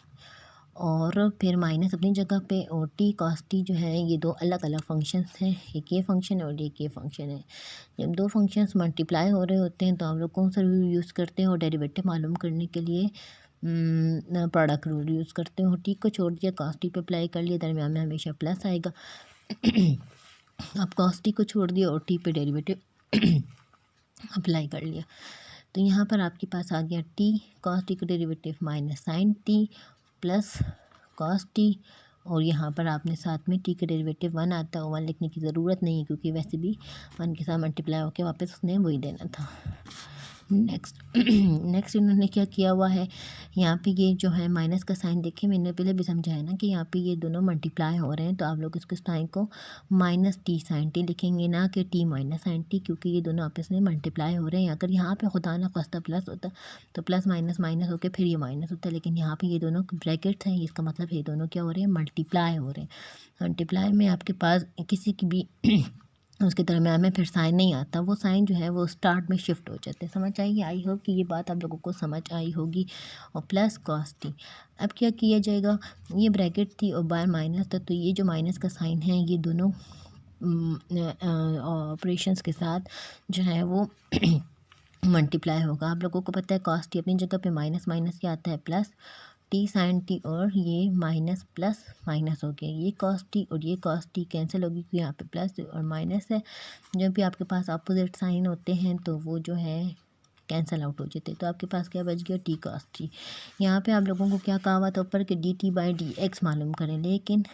और फिर माइनस अपनी जगह पे, और टी कॉस टी जो है ये दो अलग अलग फंक्शंस हैं, एक ये फंक्शन है और एक ये फंक्शन है। जब दो फंक्शंस मल्टीप्लाई हो रहे होते हैं तो हम लोग कौन सा रूल यूज़ करते हैं, और डेरिवेटिव मालूम करने के लिए प्रोडक्ट रूल यूज़ करते हो। टी को छोड़ दिया, कॉस टी पे अप्लाई कर लिया, दरम्यान में हमेशा प्लस आएगा। आप कॉस टी को छोड़ दिया और टी पे डेरिवेटिव अप्लाई कर लिया, तो यहाँ पर आपके पास आ गया टी कॉस टी का derivative minus sine T plus cos t, और यहाँ पर आपने साथ में टी का डेरिवेटिव 1 आता है, 1 लिखने की ज़रूरत नहीं है क्योंकि वैसे भी 1 के साथ मल्टीप्लाई होकर वापस उसने वही देना था। नेक्स्ट इन्होंने क्या किया हुआ है, यहाँ पे ये जो है माइनस का साइन देखे, मैंने पहले भी समझाया ना कि यहाँ पे ये दोनों मल्टीप्लाई हो रहे हैं, तो आप लोग इसके साइन को माइनस टी साइन टी लिखेंगे, ना कि टी माइनस साइन टी, क्योंकि ये दोनों आपस में मल्टीप्लाई हो रहे हैं। अगर यहाँ पे खुदा ना खास्ता प्लस होता तो प्लस माइनस माइनस होकर फिर ये माइनस होता है, लेकिन यहाँ पर ये दोनों ब्रैकेट्स हैं, इसका मतलब ये दोनों क्या हो रहे हैं, मल्टीप्लाई हो रहे हैं। मल्टीप्लाई में आपके पास किसी की भी उसके दरम्यान में फिर साइन नहीं आता, वो साइन जो है वो स्टार्ट में शिफ्ट हो जाते हैं। समझ आइए, आई होप कि ये बात आप लोगों को समझ आई होगी। और प्लस कॉस टी, अब क्या किया जाएगा, ये ब्रैकेट थी और बार माइनस था, तो ये जो माइनस का साइन है ये दोनों ऑपरेशंस के साथ जो है वो मल्टीप्लाई होगा। आप लोगों को पता है कॉस टी अपनी जगह पे माइनस माइनस क्या आता है, प्लस टी साइन टी, और ये माइनस प्लस माइनस हो गया, ये कॉस टी और ये कॉस टी कैंसिल होगी क्योंकि यहाँ पे प्लस और माइनस है। जब भी आपके पास अपोजिट साइन होते हैं तो वो जो है कैंसिल आउट हो जाते हैं, तो आपके पास क्या बच गया, टी कॉस टी। यहाँ पे आप लोगों को क्या कहा हुआ था ऊपर कि D T by D x मालूम करें, लेकिन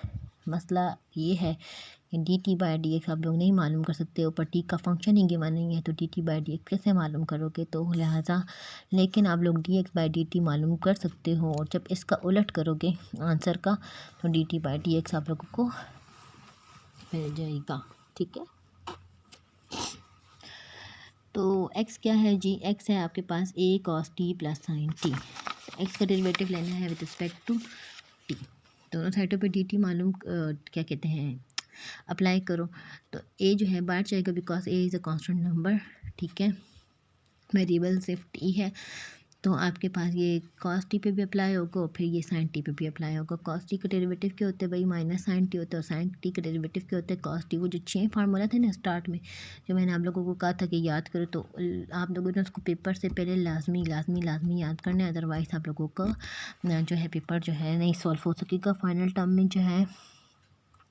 मसला ये है कि D T by D x आप लोग नहीं मालूम कर सकते, ऊपर टी का फंक्शन ही गिवन नहीं है, तो D T by D x कैसे मालूम करोगे, तो लिहाजा लेकिन आप लोग D x by D t मालूम कर सकते हो, और जब इसका उलट करोगे आंसर का तो D T by D x आप लोगों को मिल जाएगा। ठीक है, तो x क्या है जी, x है आपके पास a cos t plus sign T. x का डेरिवेटिव लेना है विद रिस्पेक्ट टू t, दोनों साइडों पे dt मालूम क्या कहते हैं अप्लाई करो, तो a जो है बाहर जाएगा because a is a constant number. ठीक है, वेरिएबल सिर्फ t है, तो आपके पास ये cos t पे भी अप्लाई होगा और फिर ये sin t पे भी अप्लाई होगा। cos t का डेरिवेटिव क्या होता है भाई, माइनस sin t होता है, और sin t का डेरिवेटिव क्या होता है cos t। वो जो 6 फार्मूला थे ना स्टार्ट में, जो मैंने आप लोगों को कहा था कि याद करो, तो आप लोगों ने उसको पेपर से पहले लाजमी याद करना है, अदरवाइज़ आप लोगों का जो है पेपर जो है नहीं सॉल्व हो सकेगा। फाइनल टर्म में जो है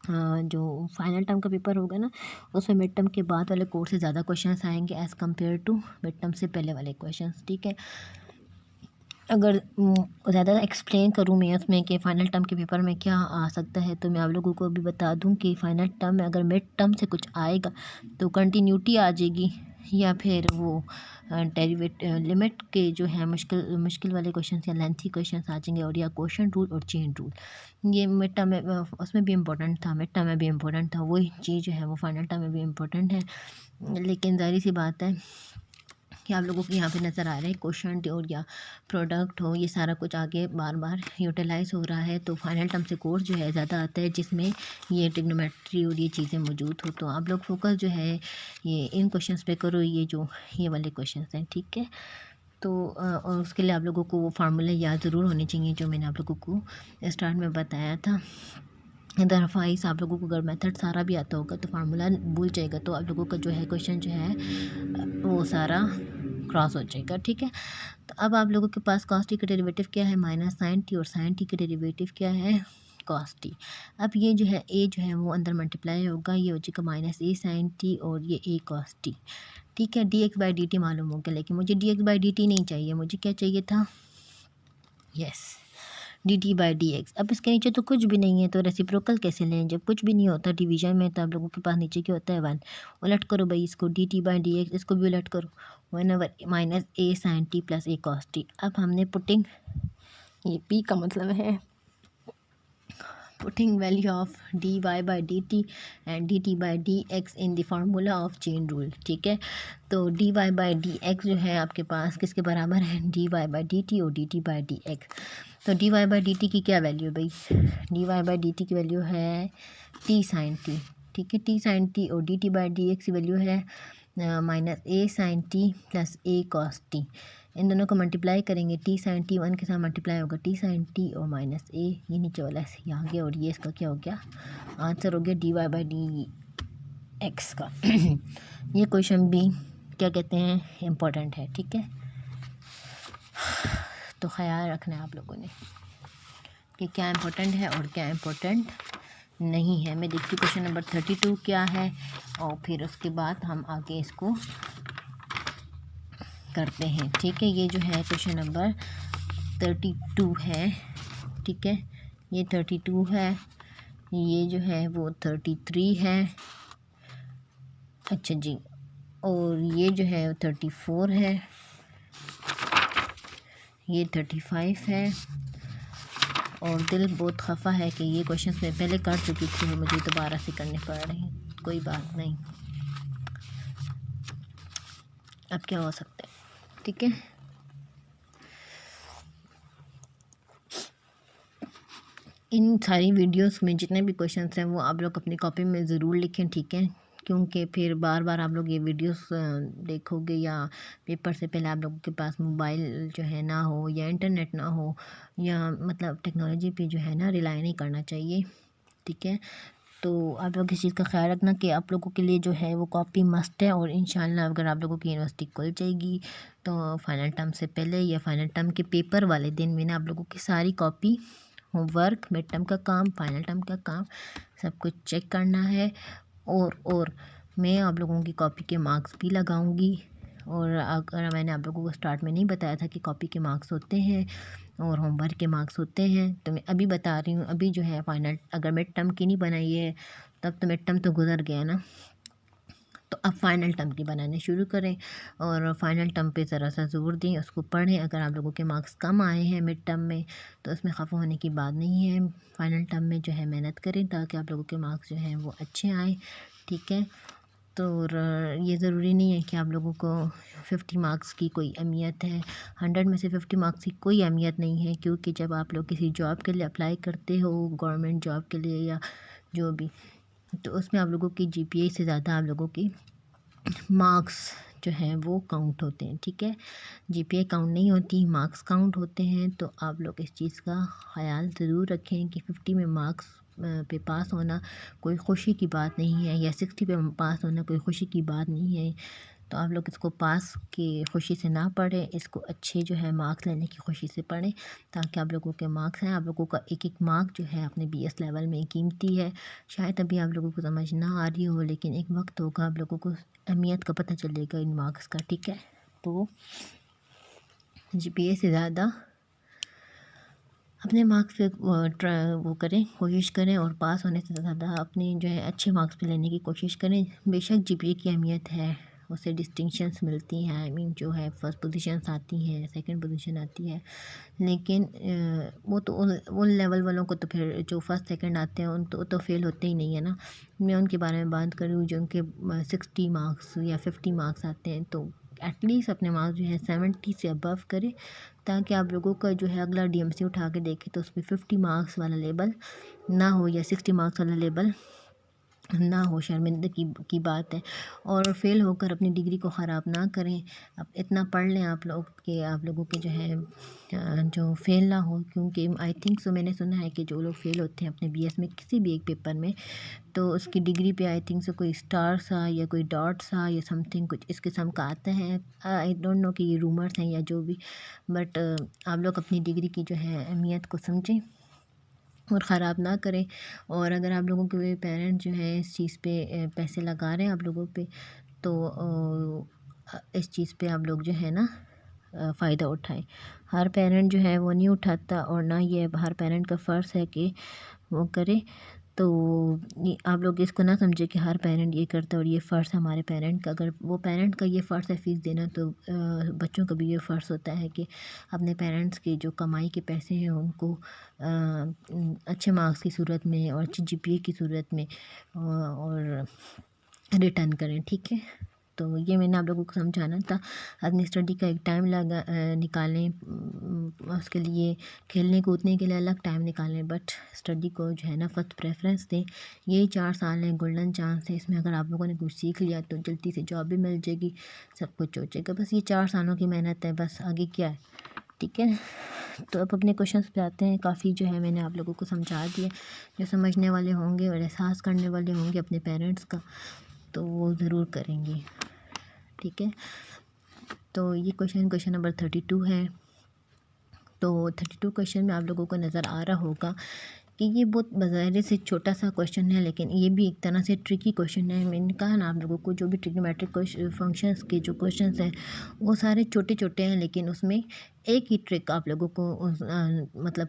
जो फाइनल टर्म का पेपर होगा ना, उसमें मिड टर्म के बाद वाले कोर्स से ज़्यादा क्वेश्चंस आएंगे as compare to mid term से पहले वाले क्वेश्चंस। ठीक है, अगर ज़्यादा एक्सप्लेन करूँ मैं उसमें कि फ़ाइनल टर्म के पेपर में क्या आ सकता है, तो मैं आप लोगों को भी बता दूं कि फ़ाइनल टर्म में अगर मिड टर्म से कुछ आएगा तो कंटिन्यूटी आ जाएगी, या फिर वो लिमिट के जो है मुश्किल वाले क्वेश्चन या लेंथी क्वेश्चन आ जाएंगे, और या क्वेश्चन रूल और चेन रूल। ये मिड टर्म में उसमें भी इम्पोर्टेंट था, मिड टर्म में भी इम्पोर्टेंट था, वही चीज़ जो है वो फाइनल टर्म में भी इम्पोर्टेंट है। लेकिन ज़ाहिर सी बात है कि आप लोगों को यहाँ पे नज़र आ रहा है क्वेश्चन और या प्रोडक्ट हो, ये सारा कुछ आगे बार बार यूटिलाइज हो रहा है, तो फाइनल टर्म से कोर्स जो है ज़्यादा आता है जिसमें ये ट्रिग्नोमेट्री और ये चीज़ें मौजूद हो। तो आप लोग फोकस जो है ये इन क्वेश्चंस पे करो, ये वाले क्वेश्चंस हैं। ठीक है, तो और उसके लिए आप लोगों को वो फार्मूला याद ज़रूर होने चाहिए जो मैंने आप लोगों को स्टार्ट में बताया था। अदरवाइज़ आप लोगों को अगर मेथड सारा भी आता होगा तो फार्मूला भूल जाएगा, तो आप लोगों का जो है क्वेश्चन जो है वो सारा क्रॉस हो जाएगा। ठीक है, तो अब आप लोगों के पास cos t का डेरिवेटिव क्या है, माइनस साइन टी, और साइन टी का डेरिवेटिव क्या है cos t। अब ये जो है a जो है वो अंदर मल्टीप्लाई होगा, ये हो जाएगा माइनस a साइन टी और ये a cos t। ठीक है, D x by D t मालूम हो गया, लेकिन मुझे D x by D T नहीं चाहिए, मुझे क्या चाहिए था, yes D T by D x. अब इसके नीचे तो कुछ भी नहीं है, तो रेसिप्रोकल कैसे लें, जब कुछ भी नहीं होता डिवीजन में, तो आप लोगों के पास नीचे क्या होता है 1। उलट करो भाई इसको, d T by D x, इसको भी उलट करो, 1 माइनस ए साइन टी प्लस ए कॉस टी। अब हमने पुटिंग, ये पी का मतलब है putting value of d Y by D t and d T by D x in the formula of chain rule. ठीक है, तो D Y by D x जो है आपके पास किसके बराबर है, d Y by D T और D T by D x. तो D Y by D T की क्या वैल्यू है भाई, D Y by D T की वैल्यू है टी साइन टी। ठीक है, टी साइन टी, और D T by D X की वैल्यू है माइनस ए साइन टी प्लस ए कॉस टी। इन दोनों को मल्टीप्लाई करेंगे, टी साइन टी 1 के साथ मल्टीप्लाई होगा, टी साइन टी और माइनस ए, ये नीचे वाला ऐसे आ गया, और ये इसका क्या हो गया, आंसर हो गया d Y by D x का। ये क्वेश्चन भी क्या कहते हैं इम्पोर्टेंट है। ठीक है, तो ख्याल रखना है आप लोगों ने कि क्या इम्पोर्टेंट है और क्या इम्पोर्टेंट नहीं है। मैं देखती हूँ क्वेश्चन नंबर 32 क्या है, और फिर उसके बाद हम आगे इसको करते हैं। ठीक है, ये जो है क्वेश्चन नंबर 32 है। ठीक है, ये 32 है, ये जो है वो 33 है, अच्छा जी, और ये जो है 34 है, ये 35 है, और दिल बहुत खफा है कि ये क्वेश्चन मैं पहले कर चुकी थी और मुझे दोबारा से करने पड़ रहे हैं। कोई बात नहीं, अब क्या हो सकता है। ठीक है, इन सारी वीडियोस में जितने भी क्वेश्चंस हैं वो आप लोग अपनी कॉपी में ज़रूर लिखें। ठीक है, क्योंकि फिर बार बार आप लोग ये वीडियोस देखोगे, या पेपर से पहले आप लोगों के पास मोबाइल जो है ना हो, या इंटरनेट ना हो, या मतलब टेक्नोलॉजी पे जो है ना रिलाई नहीं करना चाहिए। ठीक है, तो आप लोग इस चीज़ का ख्याल रखना कि आप लोगों के लिए जो है वो कॉपी मस्ट है, और इंशाल्लाह अगर आप लोगों की यूनिवर्सिटी खुल जाएगी तो फाइनल टर्म से पहले या फाइनल टर्म के पेपर वाले दिन मैंने आप लोगों की सारी कॉपी, होमवर्क, मिड टर्म का काम, फाइनल टर्म का काम, सब कुछ चेक करना है। और मैं आप लोगों की कॉपी के मार्क्स भी लगाऊंगी, और अगर मैंने आप लोगों को स्टार्ट में नहीं बताया था कि कॉपी के मार्क्स होते हैं और होमवर्क के मार्क्स होते हैं, तो मैं अभी बता रही हूँ। अभी जो है फाइनल, अगर मिड टर्म की नहीं बनाई है तब तो मिड टर्म तो गुजर गया ना, तो अब फाइनल टर्म की बनाने शुरू करें और फाइनल टर्म पे ज़रा सा ज़ोर दें, उसको पढ़ें। अगर आप लोगों के मार्क्स कम आए हैं मिड टर्म में तो उसमें खफा होने की बात नहीं है। फाइनल टर्म में जो है मेहनत करें ताकि आप लोगों के मार्क्स जो हैं वो अच्छे आएँ, ठीक है। तो ये ज़रूरी नहीं है कि आप लोगों को 50 मार्क्स की कोई अहमियत है। 100 में से 50 मार्क्स की कोई अहमियत नहीं है, क्योंकि जब आप लोग किसी जॉब के लिए अप्लाई करते हो, गवर्नमेंट जॉब के लिए या जो भी, तो उसमें आप लोगों की जीपीए से ज़्यादा आप लोगों की मार्क्स जो हैं वो काउंट होते हैं, ठीक है। जीपीए काउंट नहीं होती, मार्क्स काउंट होते हैं। तो आप लोग इस चीज़ का ख़याल ज़रूर रखें कि 50 में मार्क्स पे पास होना कोई खुशी की बात नहीं है, या 60 पे पास होना कोई खुशी की बात नहीं है। तो आप लोग इसको पास की खुशी से ना पढ़ें, इसको अच्छे जो है मार्क्स लेने की खुशी से पढ़ें, ताकि आप लोगों के मार्क्स हैं, आप लोगों का एक एक मार्क जो है अपने बीएस लेवल में कीमती है। शायद अभी आप लोगों को समझ ना आ रही हो, लेकिन एक वक्त होगा आप लोगों को अहमियत का पता चलेगा इन मार्क्स का, ठीक है। तो जीपीए से ज़्यादा अपने मार्क्स पे वो करें, कोशिश करें, और पास होने से ज़्यादा अपने जो है अच्छे मार्क्स पे लेने की कोशिश करें। बेशक जीपीए की अहमियत है, उससे डिस्टिंक्शंस मिलती हैं, आई मीन जो है फर्स्ट पोजीशंस आती हैं, सेकंड पोजीशन आती है, लेकिन वो तो उन लेवल वालों को तो फिर जो फर्स्ट सेकंड आते हैं उन तो फेल होते ही नहीं है ना। मैं उनके बारे में बात करूँ जो उनके 60 मार्क्स या 50 मार्क्स आते हैं, तो एटलीस्ट अपने मार्क्स जो है 70 से अबव करें, ताकि आप लोगों का जो है अगला डीएमसी उठा के देखे तो उसमें 50 मार्क्स वाला लेबल ना हो या 60 मार्क्स वाला लेबल ना हो। शर्मिंदगी की बात है। और फेल होकर अपनी डिग्री को ख़राब ना करें। अब इतना पढ़ लें आप लोग कि आप लोगों के जो है जो फेल ना हो, क्योंकि आई थिंक सो मैंने सुना है कि जो लोग फेल होते हैं अपने बीएस में किसी भी एक पेपर में, तो उसकी डिग्री पे आई थिंक सो कोई स्टार सा या कोई डॉट सा या समथिंग कुछ इस किस्म का आता है। आई डोंट नो कि ये रूमर्स हैं या जो भी, बट आप लोग अपनी डिग्री की जो है अहमियत को समझें और ख़राब ना करें। और अगर आप लोगों के पेरेंट्स जो हैं इस चीज़ पे पैसे लगा रहे हैं आप लोगों पे, तो इस चीज़ पे आप लोग जो है ना फ़ायदा उठाएं। हर पेरेंट जो है वो नहीं उठाता, और ना ये हर पेरेंट का फ़र्ज़ है कि वो करे। तो ये आप लोग इसको ना समझे कि हर पेरेंट ये करता है और ये फ़र्ज़ है हमारे पेरेंट का। अगर वो पेरेंट का ये फ़र्ज़ है फ़ीस देना, तो बच्चों का भी ये फ़र्ज़ होता है कि अपने पेरेंट्स की जो कमाई के पैसे हैं उनको अच्छे मार्क्स की सूरत में और अच्छी जीपीए की सूरत में और रिटर्न करें, ठीक है। तो ये मैंने आप लोगों को समझाना था। अपनी स्टडी का एक टाइम निकालें, उसके लिए खेलने कूदने के लिए अलग टाइम निकालें, बट स्टडी को जो है ना फर्स्ट प्रेफरेंस दें। यही 4 साल हैं, गोल्डन चांस है, इसमें अगर आप लोगों ने कुछ सीख लिया तो जल्दी से जॉब भी मिल जाएगी, सब कुछ हो जाएगा। बस ये 4 सालों की मेहनत है, बस आगे क्या है, ठीक है। तो अब अपने क्वेश्चंस पे आते हैं। काफ़ी जो है मैंने आप लोगों को समझा दिया। जो समझने वाले होंगे और एहसास करने वाले होंगे अपने पेरेंट्स का, तो वो ज़रूर करेंगे, ठीक है। तो ये क्वेश्चन नंबर 32 है। तो 32 क्वेश्चन में आप लोगों को नज़र आ रहा होगा कि ये बहुत बज़ाहिर से छोटा सा क्वेश्चन है, लेकिन ये भी एक तरह से ट्रिकी क्वेश्चन है। मैंने कहा ना आप लोगों को, जो भी ट्रिग्नोमेट्रिक फंक्शंस के जो क्वेश्चंस हैं वो सारे छोटे छोटे हैं, लेकिन उसमें एक ही ट्रिक आप लोगों को मतलब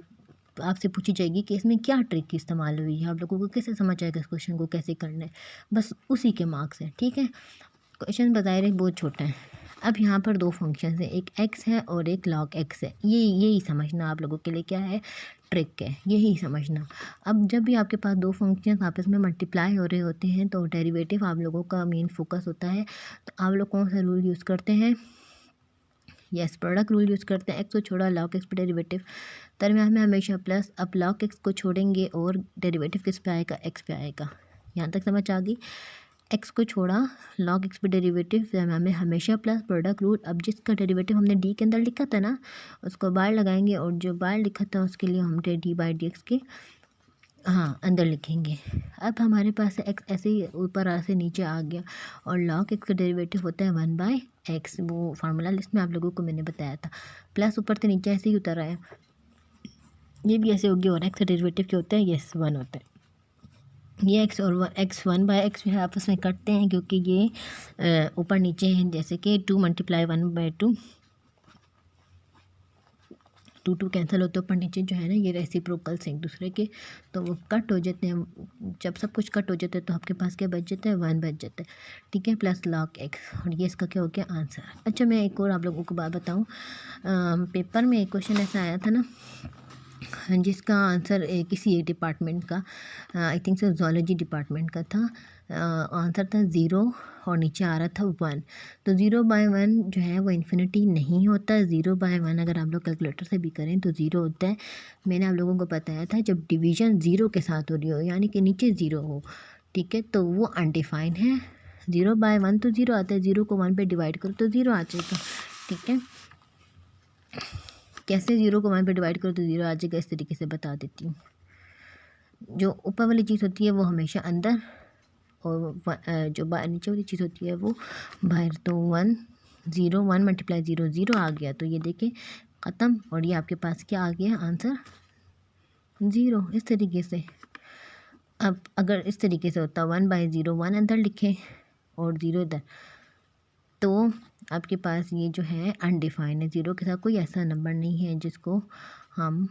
आपसे पूछी जाएगी कि इसमें क्या ट्रिक की इस्तेमाल हुई है, आप लोगों को कैसे समझ आएगा इस क्वेश्चन को कैसे करना है, बस उसी के मार्क्स हैं, ठीक है। क्वेश्चन बज़ाहिर बहुत छोटा है। अब यहाँ पर 2 फंक्शंस हैं, एक एक्स है और एक लॉग एक्स है। यही समझना आप लोगों के लिए क्या है, ट्रिक है, यही समझना। अब जब भी आपके पास 2 फंक्शंस आपस में मल्टीप्लाई हो रहे होते हैं तो डेरिवेटिव आप लोगों का मेन फोकस होता है। तो आप लोग कौन सा रूल यूज़ करते हैं, यस प्रोडक्ट रूल यूज़ करते हैं। एक्स को छोड़ा लॉग एक्स पे डेरिवेटिव दरम्यान में हमेशा प्लस। अब लॉग एक्स को छोड़ेंगे और डेरिवेटिव किस पे आएगा, एक्स पे आएगा। यहाँ तक समझ आ गई। एक्स को छोड़ा लॉग एक्स पे डेरिवेटिव हमें हमेशा प्लस प्रोडक्ट रूल। अब जिसका डेरिवेटिव हमने डी के अंदर लिखा था ना, उसको बाहर लगाएंगे, और जो बाहर लिखा था उसके लिए हम डी बाई डी एक्स के अंदर लिखेंगे। अब हमारे पास एक्स ऐसे ही ऊपर से नीचे आ गया, और लॉग एक्स का डेरिवेटिव होता है 1/x। वो फार्मूला लिस्ट में आप लोगों को मैंने बताया था। प्लस ऊपर से नीचे ऐसे ही उतर आया, ये भी ऐसे हो गया। और एक्स का डेरिवेटिव क्या होता है, यस 1 होता है। ये एक्स और एक्स 1/x जो है आपस में कटते हैं, क्योंकि ये ऊपर नीचे हैं, जैसे कि 2 × 1/2, 2 कैंसिल होते हैं ऊपर नीचे जो है ना, ये रेसिप्रोकल्स हैं एक दूसरे के, तो वो कट हो जाते हैं। जब सब कुछ कट हो जाता है तो आपके पास क्या बच जाता है, 1 बच जाता है, ठीक है, प्लस log x, और ये इसका क्या हो गया आंसर। अच्छा, मैं एक और आप लोगों को बात बताऊँ, पेपर में एक क्वेश्चन ऐसा आया था ना, जिसका आंसर किसी एक डिपार्टमेंट का, I think so zoology department का था, आंसर था 0 और नीचे आ रहा था 1। तो 0/1 जो है वो इन्फिनिटी नहीं होता। 0/1 अगर आप लोग कैलकुलेटर से भी करें तो 0 होता है। मैंने आप लोगों को बताया था, जब डिवीज़न 0 के साथ हो रही हो, यानी कि नीचे 0 हो, ठीक है, तो वो अनडिफाइंड है। 0/1 तो 0 आता है, 0 को 1 पे डिवाइड करो तो 0 आ जाएगा, ठीक है। कैसे 0 को 1 पे डिवाइड करो तो 0 आ जाएगा, इस तरीके से बता देती हूँ। जो ऊपर वाली चीज़ होती है वो हमेशा अंदर, और जो नीचे वाली चीज़ होती है वो बाहर। तो 1 0 1 × 0 0 आ गया, तो ये देखें ख़त्म, और ये आपके पास क्या आ गया आंसर 0, इस तरीके से। अब अगर इस तरीके से होता 1/0, 1 अंदर लिखें और 0 इधर, तो आपके पास ये जो है अनडिफाइंड है। 0 के साथ कोई ऐसा नंबर नहीं है जिसको हम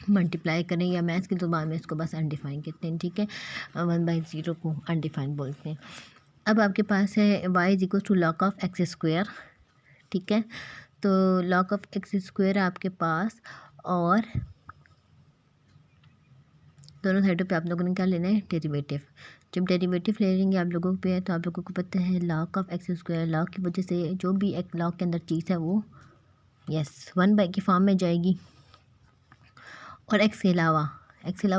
मल्टीप्लाई करें, या मैथ्स की ज़ुबान में इसको बस अनडिफाइन कहते हैं, ठीक है। 1/0 को अनडिफाइन बोलते हैं। अब आपके पास है y = log(x²), ठीक है। तो log(x²) आपके पास, और दोनों साइडों पे आप लोगों ने क्या लेना है, डेरिवेटिव। जब डेरिवेटिव ले लेंगे आप लोगों पे, तो आप लोगों को पता है log(x²), log की वजह से जो भी एक log के अंदर चीज़ है वो 1/, की फॉर्म में जाएगी। और x के अलावा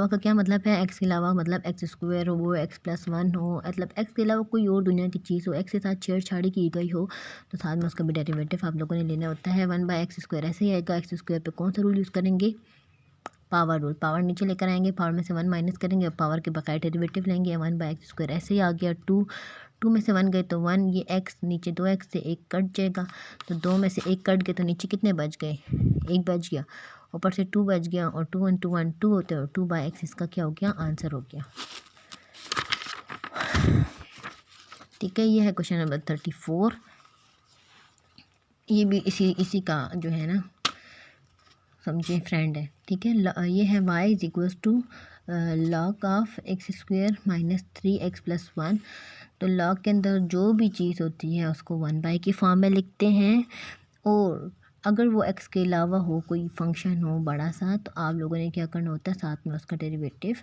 का क्या मतलब है, x के अलावा मतलब x² हो, x+1 हो, मतलब x के अलावा कोई और दुनिया की चीज़ हो, x के साथ छेड़छाड़ी की गई हो, तो साथ में उसका भी डेरिवेटिव आप लोगों ने लेना होता है। 1/x², ऐसे ही आएगा। x² पे कौन सा रूल यूज़ करेंगे, पावर रूल। पावर नीचे लेकर आएंगे, पावर में से 1 माइनस करेंगे और पावर के बकाया डेरिवेटिव लेंगे। 1/x², ऐसे ही आ गया। 2 में से 1 गए तो 1, ये x, नीचे 2x से 1 कट जाएगा, तो 2 में से 1 कट गए तो नीचे कितने बच गए, 1 बच गया, ऊपर से 2 बच गया, और 2 × 1 2 होते हैं, और 2/x इसका क्या हो गया, आंसर हो गया, ठीक है। ये है क्वेश्चन नंबर 34। ये भी इसी का जो है ना, समझे, फ्रेंड है, ठीक है। ये है y = log(x² - 3x+1). तो log के अंदर जो भी चीज़ होती है उसको 1/, की फॉर्म में लिखते हैं, और अगर वो x के अलावा हो, कोई फंक्शन हो बड़ा सा, तो आप लोगों ने क्या करना होता है, साथ में उसका डेरिवेटिव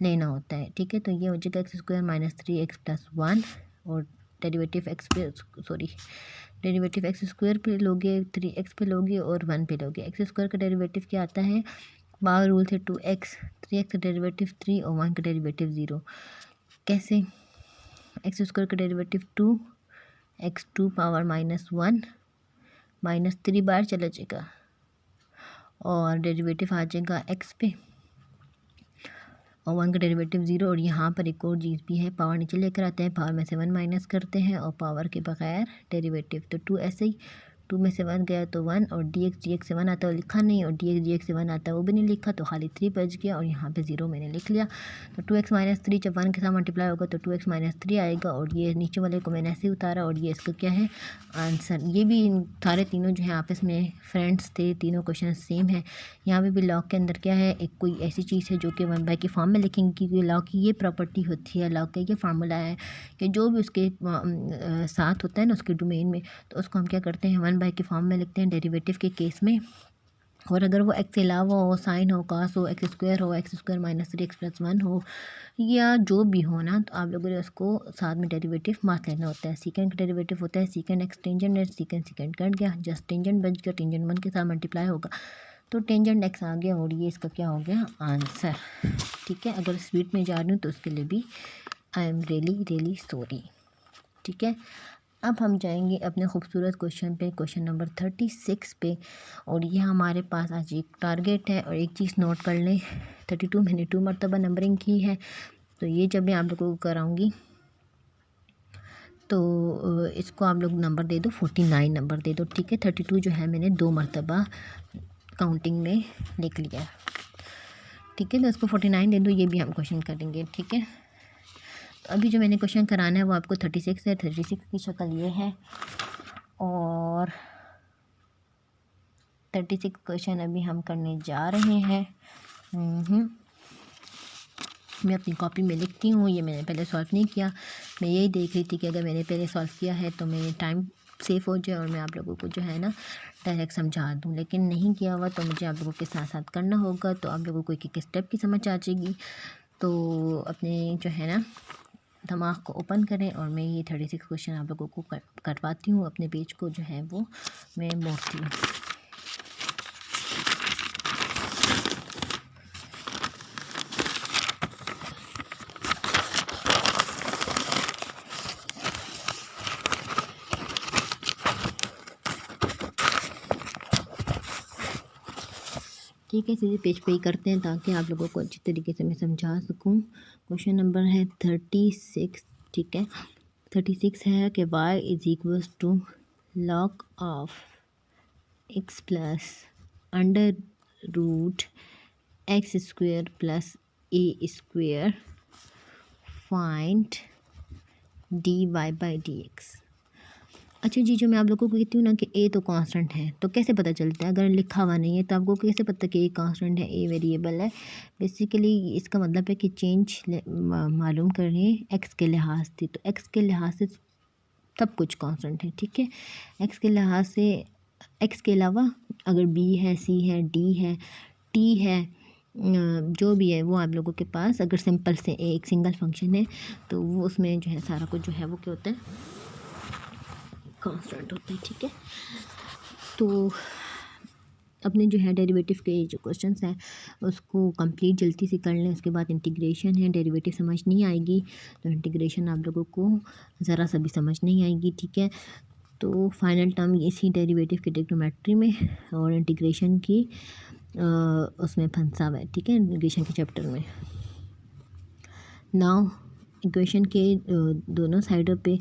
लेना होता है, ठीक है। तो ये हो जाएगा x² - 3x+1, और डेरिवेटिव x² पे लोगे, 3x पे लोगे और 1 पे लोगे। x² का डेरिवेटिव क्या आता है, पावर रूल से 2x, 3x का डेरिवेटिव 3 और 1 का डेरिवेटिव 0। कैसे, x² का डेरिवेटिव 2, x2 पावर -1 -3 बार चला जाएगा, और डेरिवेटिव आ जाएगा x पे, और 1 का डेरिवेटिव 0। और यहाँ पर एक और चीज़ भी है, पावर नीचे लेकर आते हैं, पावर में से 1 माइनस करते हैं, और पावर के बगैर डेरिवेटिव। तो 2 ऐसे ही, 2 में से 1 गया तो 1, और dx से 1 आता है वो लिखा नहीं, और dx से 1 आता है वो भी नहीं लिखा, तो खाली 3 बच गया, और यहाँ पे 0 मैंने लिख लिया। तो 2x - 3 जब 1 के साथ मल्टीप्लाई होगा तो 2x - 3 आएगा, और ये नीचे वाले को मैंने ऐसे ही उतारा, और ये इसका क्या है, आंसर। ये भी सारे तीनों जो है आपस में फ्रेंड्स थे, तीनों क्वेश्चन सेम है। यहाँ पे भी लॉग के अंदर क्या है, एक कोई ऐसी चीज़ है जो कि 1/, की फॉर्म में लिखेंगे, क्योंकि लॉग की ये प्रॉपर्टी होती है, लॉग का ये फार्मूला है कि जो भी उसके साथ होता है ना, उसके डोमेन में, तो उसको हम क्या करते हैं, 1/, की फॉर्म में लिखते हैं डेरिवेटिव के केस में। और अगर वो x के अलावा हो, साइन हो, कॉस हो, x² हो, x² - 3x+1 हो, या जो भी हो ना, तो आप लोगों ने उसको साथ में डेरिवेटिव मास लेना होता है। सीकेंड का डेरिवेटिव होता है सीकेंड x टेंजेंट है, सीकेंड कट गया, जस्ट टेंजेंट बच गया, टेंजेंट 1 के साथ मल्टीप्लाई होगा, तो टेंजेंट x आ गया, और ये इसका क्या हो गया, आंसर, ठीक है। अगर स्पीड में जा रही हूँ तो उसके लिए भी आई एम रियली सॉरी, ठीक है। अब हम जाएंगे अपने खूबसूरत क्वेश्चन पे, क्वेश्चन नंबर 36 पे, और ये हमारे पास आज एक टारगेट है। और एक चीज़ नोट कर लें, 32 मैंने 2 मरतबा नंबरिंग की है, तो ये जब मैं आप लोगों को कराऊंगी तो इसको आप लोग नंबर दे दो, 49 नंबर दे दो, ठीक है। 32 जो है मैंने 2 मरतबा काउंटिंग में लिख लिया। ठीक है, तो इसको 49 दे दो, ये भी हम क्वेश्चन करेंगे। ठीक है, तो अभी जो मैंने क्वेश्चन कराना है वो आपको 36 है। 36 की शक्ल ये है और 36 क्वेश्चन अभी हम करने जा रहे हैं। मैं अपनी कॉपी में लिखती हूँ, ये मैंने पहले सॉल्व नहीं किया। मैं यही देख रही थी कि अगर मैंने पहले सॉल्व किया है तो मेरे टाइम सेफ हो जाए और मैं आप लोगों को जो है ना डायरेक्ट समझा दूँ, लेकिन नहीं किया हुआ तो मुझे आप लोगों के साथ साथ करना होगा। तो आप लोगों को एक एक स्टेप की समझ आ जाएगी। तो अपने जो है ना दिमाग को ओपन करें और मैं ये 36 क्वेश्चन आप लोगों को करवाती हूँ। अपने पेज को जो है वो मैं मोड़ती हूँ। ठीक है, सीधे पेज पे ही करते हैं ताकि आप लोगों को अच्छी तरीके से मैं समझा सकूं। क्वेश्चन नंबर है 36। ठीक है, 36 है कि y is equals to log of x plus under root x square plus a square find d Y by D x. अच्छा जी, जो मैं आप लोगों को कहती हूँ ना कि ए तो कांस्टेंट है, तो कैसे पता चलता है? अगर लिखा हुआ नहीं है तो आपको कैसे पता कि ए कांस्टेंट है, ए वेरिएबल है? बेसिकली इसका मतलब है कि चेंज मालूम करें एक्स के लिहाज से। तो एक्स के लिहाज से सब कुछ कांस्टेंट है। ठीक है, एक्स के लिहाज से एक्स के अलावा अगर बी है, सी है, डी है, टी है, जो भी है वो आप लोगों के पास अगर सिंपल से एक सिंगल फंक्शन है तो वो उसमें जो है सारा कुछ जो है वो क्या होता है, कांस्टेंट होता है। ठीक है, तो अपने जो है डेरिवेटिव के जो क्वेश्चंस हैं उसको कंप्लीट जल्दी से कर लें। उसके बाद इंटीग्रेशन है, डेरिवेटिव समझ नहीं आएगी तो इंटीग्रेशन आप लोगों को ज़रा सा भी समझ नहीं आएगी। ठीक है, तो फाइनल टर्म इसी डेरिवेटिव के ट्रिग्नोमेट्री में और इंटीग्रेशन की उसमें फंसा हुआ है। ठीक है, इंटीग्रेशन के चैप्टर में। नाउ इक्वेशन के दोनों साइडों पे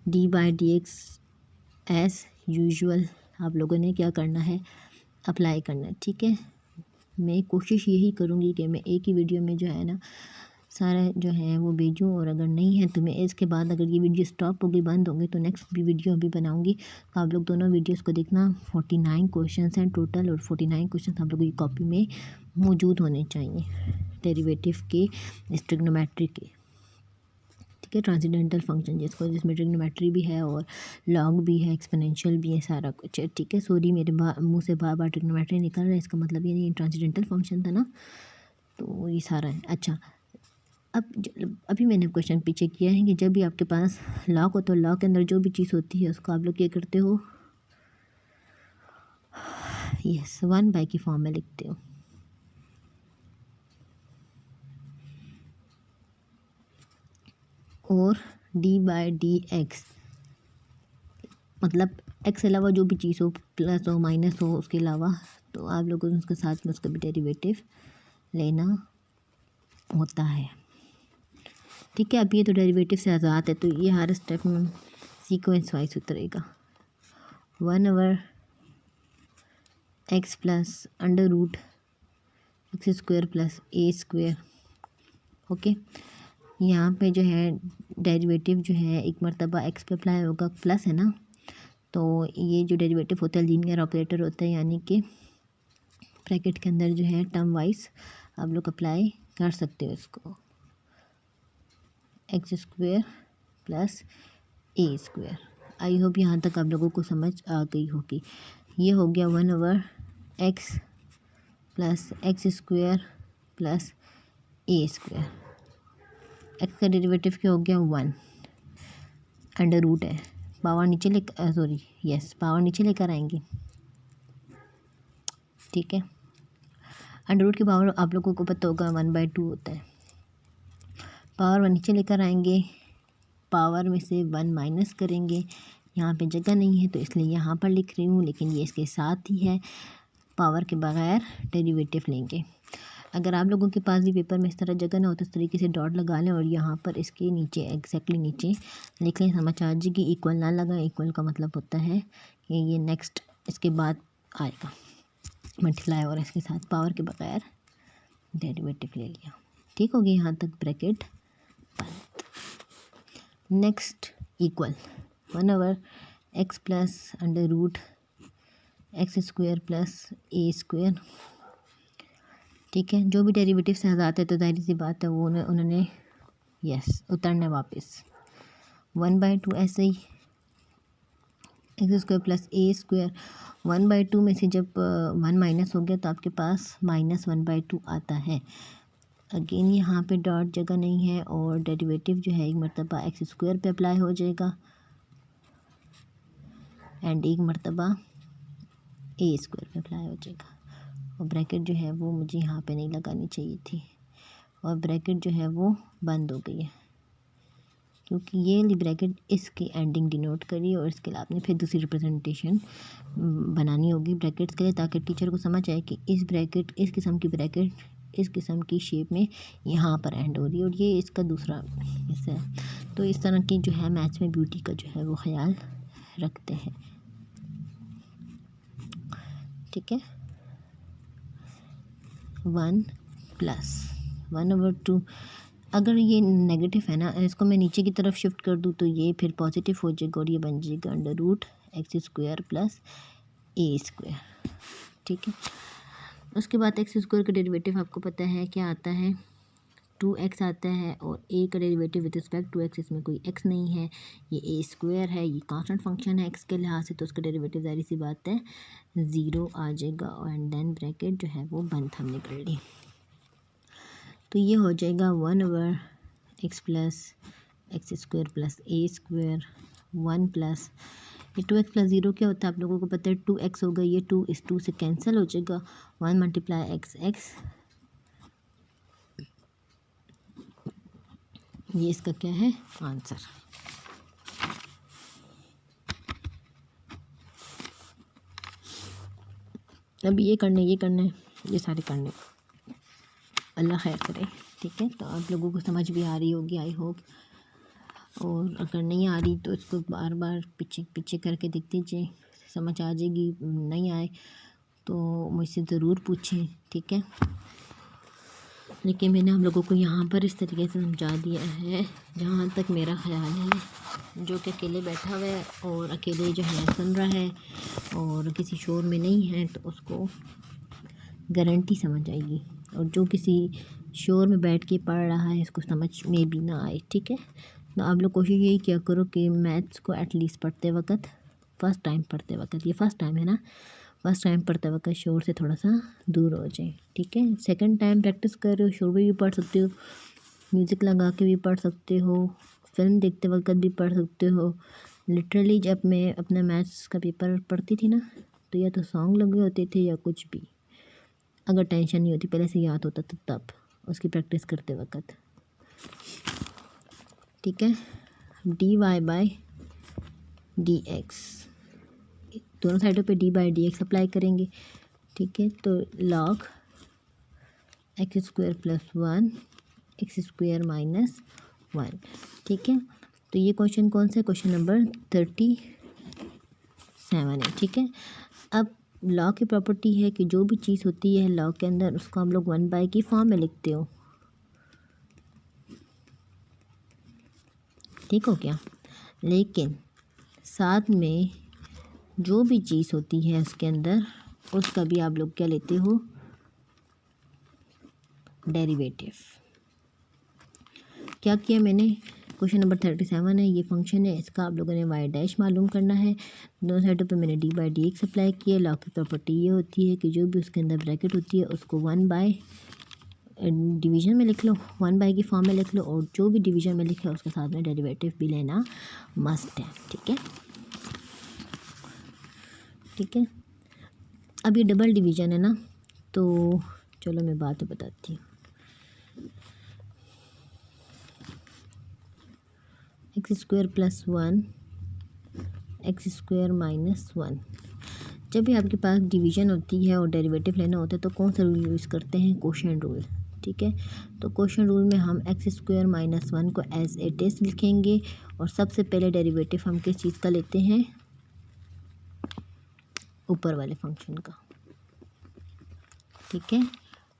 D by D x as usual आप लोगों ने क्या करना है, अप्लाई करना है। ठीक है, मैं कोशिश यही करूँगी कि मैं एक ही वीडियो में जो है ना सारा जो है वो भेजूँ, और अगर नहीं है तो मैं इसके बाद अगर ये वीडियो स्टॉप होगी, बंद होंगी, तो नेक्स्ट भी वीडियो अभी बनाऊँगी। तो आप लोग दोनों वीडियोस को देखना। 49 क्वेश्चंस हैं टोटल और 49 क्वेश्चंस आप लोगों की कॉपी में मौजूद होने चाहिए डेरिवेटिव के, ट्रिग्नोमेट्री के। ठीक है, ट्रांसेंडेंटल फंक्शन जिसमें ट्रिग्नोमेट्री भी है और लॉग भी है, एक्सपोनेंशियल भी है, सारा कुछ है। ठीक है, सॉरी मेरे मुंह से बार बार ट्रिग्नोमेट्री निकल रहा है, इसका मतलब ये नहीं ट्रांसेंडेंटल फंक्शन था ना, तो ये सारा है। अच्छा, अब अभी मैंने क्वेश्चन पीछे किया है कि जब भी आपके पास लॉग हो तो लॉग के अंदर जो भी चीज़ होती है उसको आप लोग क्या करते हो, यस 1/, की फॉर्म में लिखते हो। और डी बाई डी एक्स मतलब एक्स अलावा जो भी चीज़ हो, प्लस हो माइनस हो, उसके अलावा तो आप लोगों को उसके साथ में उसका भी डेरिवेटिव लेना होता है। ठीक है, अब ये तो डेरिवेटिव से आज़ाद है तो ये हर स्टेप में सीक्वेंस वाइज उतरेगा। 1/x plus under root x square plus a square. Okay, यहाँ पे जो है डेरिवेटिव जो है एक मरतबा एक्स पे अप्लाई होगा, प्लस है ना, तो ये जो डेरिवेटिव होता है लीनियर ऑपरेटर होता है, यानी कि ब्रैकेट के अंदर जो है टर्म वाइज आप लोग अप्लाई कर सकते हो इसको। X square plus a square. I hope यहाँ तक आप लोगों को समझ आ गई होगी। ये हो गया 1/x plus x square plus a square. X का डेरिवेटिव क्या हो गया 1, अंडर रूट है, पावर नीचे पावर नीचे लेकर आएंगे। ठीक है, अंडर रूट की पावर आप लोगों को पता होगा 1/2 होता है। पावर 1 नीचे लेकर आएंगे, पावर में से 1 माइनस करेंगे। यहाँ पे जगह नहीं है तो इसलिए यहाँ पर लिख रही हूँ, लेकिन ये इसके साथ ही है, पावर के बगैर डेरिवेटिव लेंगे। अगर आप लोगों के पास भी पेपर में इस तरह जगह ना हो तो इस तरीके से डॉट लगा लें और यहाँ पर इसके नीचे एग्जैक्टली नीचे लिख लें, समझ आ जाएगी। इक्वल ना लगाएं, इक्वल का मतलब होता है कि ये नेक्स्ट इसके बाद आएगा मल्टीप्लाई और इसके साथ पावर के बगैर डेरिवेटिव ले लिया। ठीक हो गया यहाँ तक ब्रैकेट बंद। Next equal 1/x plus under root x square plus a square. ठीक है, जो भी डेरिवेटिव से आते हैं तो जाहिर सी बात है वो उन्होंने यस उतरना वापस 1/2 ऐसे ही x square plus a square 1/2 में से जब 1 माइनस हो गया तो आपके पास -1/2 आता है। अगेन यहाँ पे डॉट जगह नहीं है और डेरिवेटिव जो है एक मरतबा एक्स स्क्वायर पे अप्लाई हो जाएगा एंड एक मरतबा ए स्क्वायर पे अप्लाई हो जाएगा। और ब्रैकेट जो है वो मुझे यहाँ पे नहीं लगानी चाहिए थी और ब्रैकेट जो है वो बंद हो गई है क्योंकि ये वाली ब्रैकेट इसकी एंडिंग डिनोट करी और इसके लिए आपने फिर दूसरी रिप्रेजेंटेशन बनानी होगी ब्रैकेट्स के लिए ताकि टीचर को समझ आए कि इस ब्रैकेट इस किस्म की ब्रैकेट इस किस्म की शेप में यहाँ पर एंड हो रही है और ये इसका दूसरा हिस्सा है। तो इस तरह की जो है मैथ्स में ब्यूटी का जो है वो ख्याल रखते हैं। ठीक है, 1 प्लस 1/2 अगर ये नेगेटिव है ना इसको मैं नीचे की तरफ शिफ्ट कर दूँ तो ये फिर पॉजिटिव हो जाएगा और ये बन जाएगा under root x square plus a square. ठीक है, उसके बाद एक्स स्क्वायर का डेरिवेटिव आपको पता है क्या आता है 2x आता है और ए का derivative with respect to x इसमें कोई x नहीं है, ये ए स्क्वायर है, ये कांस्टेंट फंक्शन है x के लिहाज से तो उसका डेरिवेटिव जाहिर सी बात है 0 आ जाएगा एंड देन ब्रैकेट जो है वो बंद हमने कर ली। तो ये हो जाएगा 1/x plus x square plus a square 1 plus ये 2x प्लस 0 क्या होता है आप लोगों को पता है 2x होगा, ये 2 इस 2 से कैंसिल हो जाएगा 1 मल्टीप्लाई x ये इसका क्या है आंसर। अब ये करने ये सारे करने अल्लाह खैर करे। ठीक है, तो आप लोगों को समझ भी आ रही होगी आई होप, और अगर नहीं आ रही तो इसको बार बार पीछे करके देख लीजिए, समझ आ जाएगी। नहीं आए तो मुझसे ज़रूर पूछें। ठीक है, लेकिन मैंने हम लोगों को यहाँ पर इस तरीके से समझा दिया है जहाँ तक मेरा ख्याल है। जो कि अकेले बैठा हुआ है और अकेले जो है सुन रहा है और किसी शोर में नहीं है तो उसको गारंटी समझ आएगी, और जो किसी शोर में बैठ के पढ़ रहा है इसको समझ में भी ना आए। ठीक है, तो आप लोग कोशिश यही किया करो कि मैथ्स को एटलीस्ट पढ़ते वक्त फ़र्स्ट टाइम पढ़ते वक्त, ये फ़र्स्ट टाइम है ना, फर्स्ट टाइम पढ़ते वक्त शोर से थोड़ा सा दूर हो जाए। ठीक है, सेकंड टाइम प्रैक्टिस कर रहे हो शोर में भी पढ़ सकते हो, म्यूज़िक लगा के भी पढ़ सकते हो, फिल्म देखते वक्त भी पढ़ सकते हो। लिटरली जब मैं अपना मैथ्स का पेपर पढ़ती थी ना तो या तो सॉन्ग लगे होते थे या कुछ भी, अगर टेंशन नहीं होती पहले से याद होता था तब उसकी प्रैक्टिस करते वक्त। ठीक है, dy/dx दोनों साइडों पे d/dx अप्लाई करेंगे। ठीक है, तो log x square plus 1 x square minus 1। ठीक है, तो ये क्वेश्चन कौन सा है, क्वेश्चन नंबर 37 है। ठीक है, अब लॉग की प्रॉपर्टी है कि जो भी चीज़ होती है लॉग के अंदर उसको हम लोग 1/, की फॉर्म में लिखते हो। ठीक हो क्या, लेकिन साथ में जो भी चीज़ होती है उसके अंदर उसका भी आप लोग क्या लेते हो, डेरिवेटिव। क्या किया मैंने, क्वेश्चन नंबर 37 है, ये फंक्शन है, इसका आप लोगों ने y' मालूम करना है। दोनों साइडों पे मैंने d/dx अप्लाई किया। लॉग की प्रॉपर्टी ये होती है कि जो भी उसके अंदर ब्रैकेट होती है उसको 1/, डिवीज़न में लिख लो, 1/, की फॉर्म में लिख लो, और जो भी डिवीज़न में लिखा है उसके साथ में डेरिवेटिव भी लेना मस्ट है। ठीक है, ठीक है, अब ये डबल डिवीज़न है ना, तो चलो मैं बात बताती हूँ। X square plus 1 x square minus 1, जब भी आपके पास डिवीज़न होती है और डेरिवेटिव लेना होता है तो कौन सा रूल यूज़ करते हैं, कोशेंट रूल। ठीक है, तो कोशेंट रूल में हम एक्स स्क्वायर माइनस 1 को एज इट इज़ लिखेंगे और सबसे पहले डेरिवेटिव हम किस चीज़ का लेते हैं, ऊपर वाले फंक्शन का। ठीक है,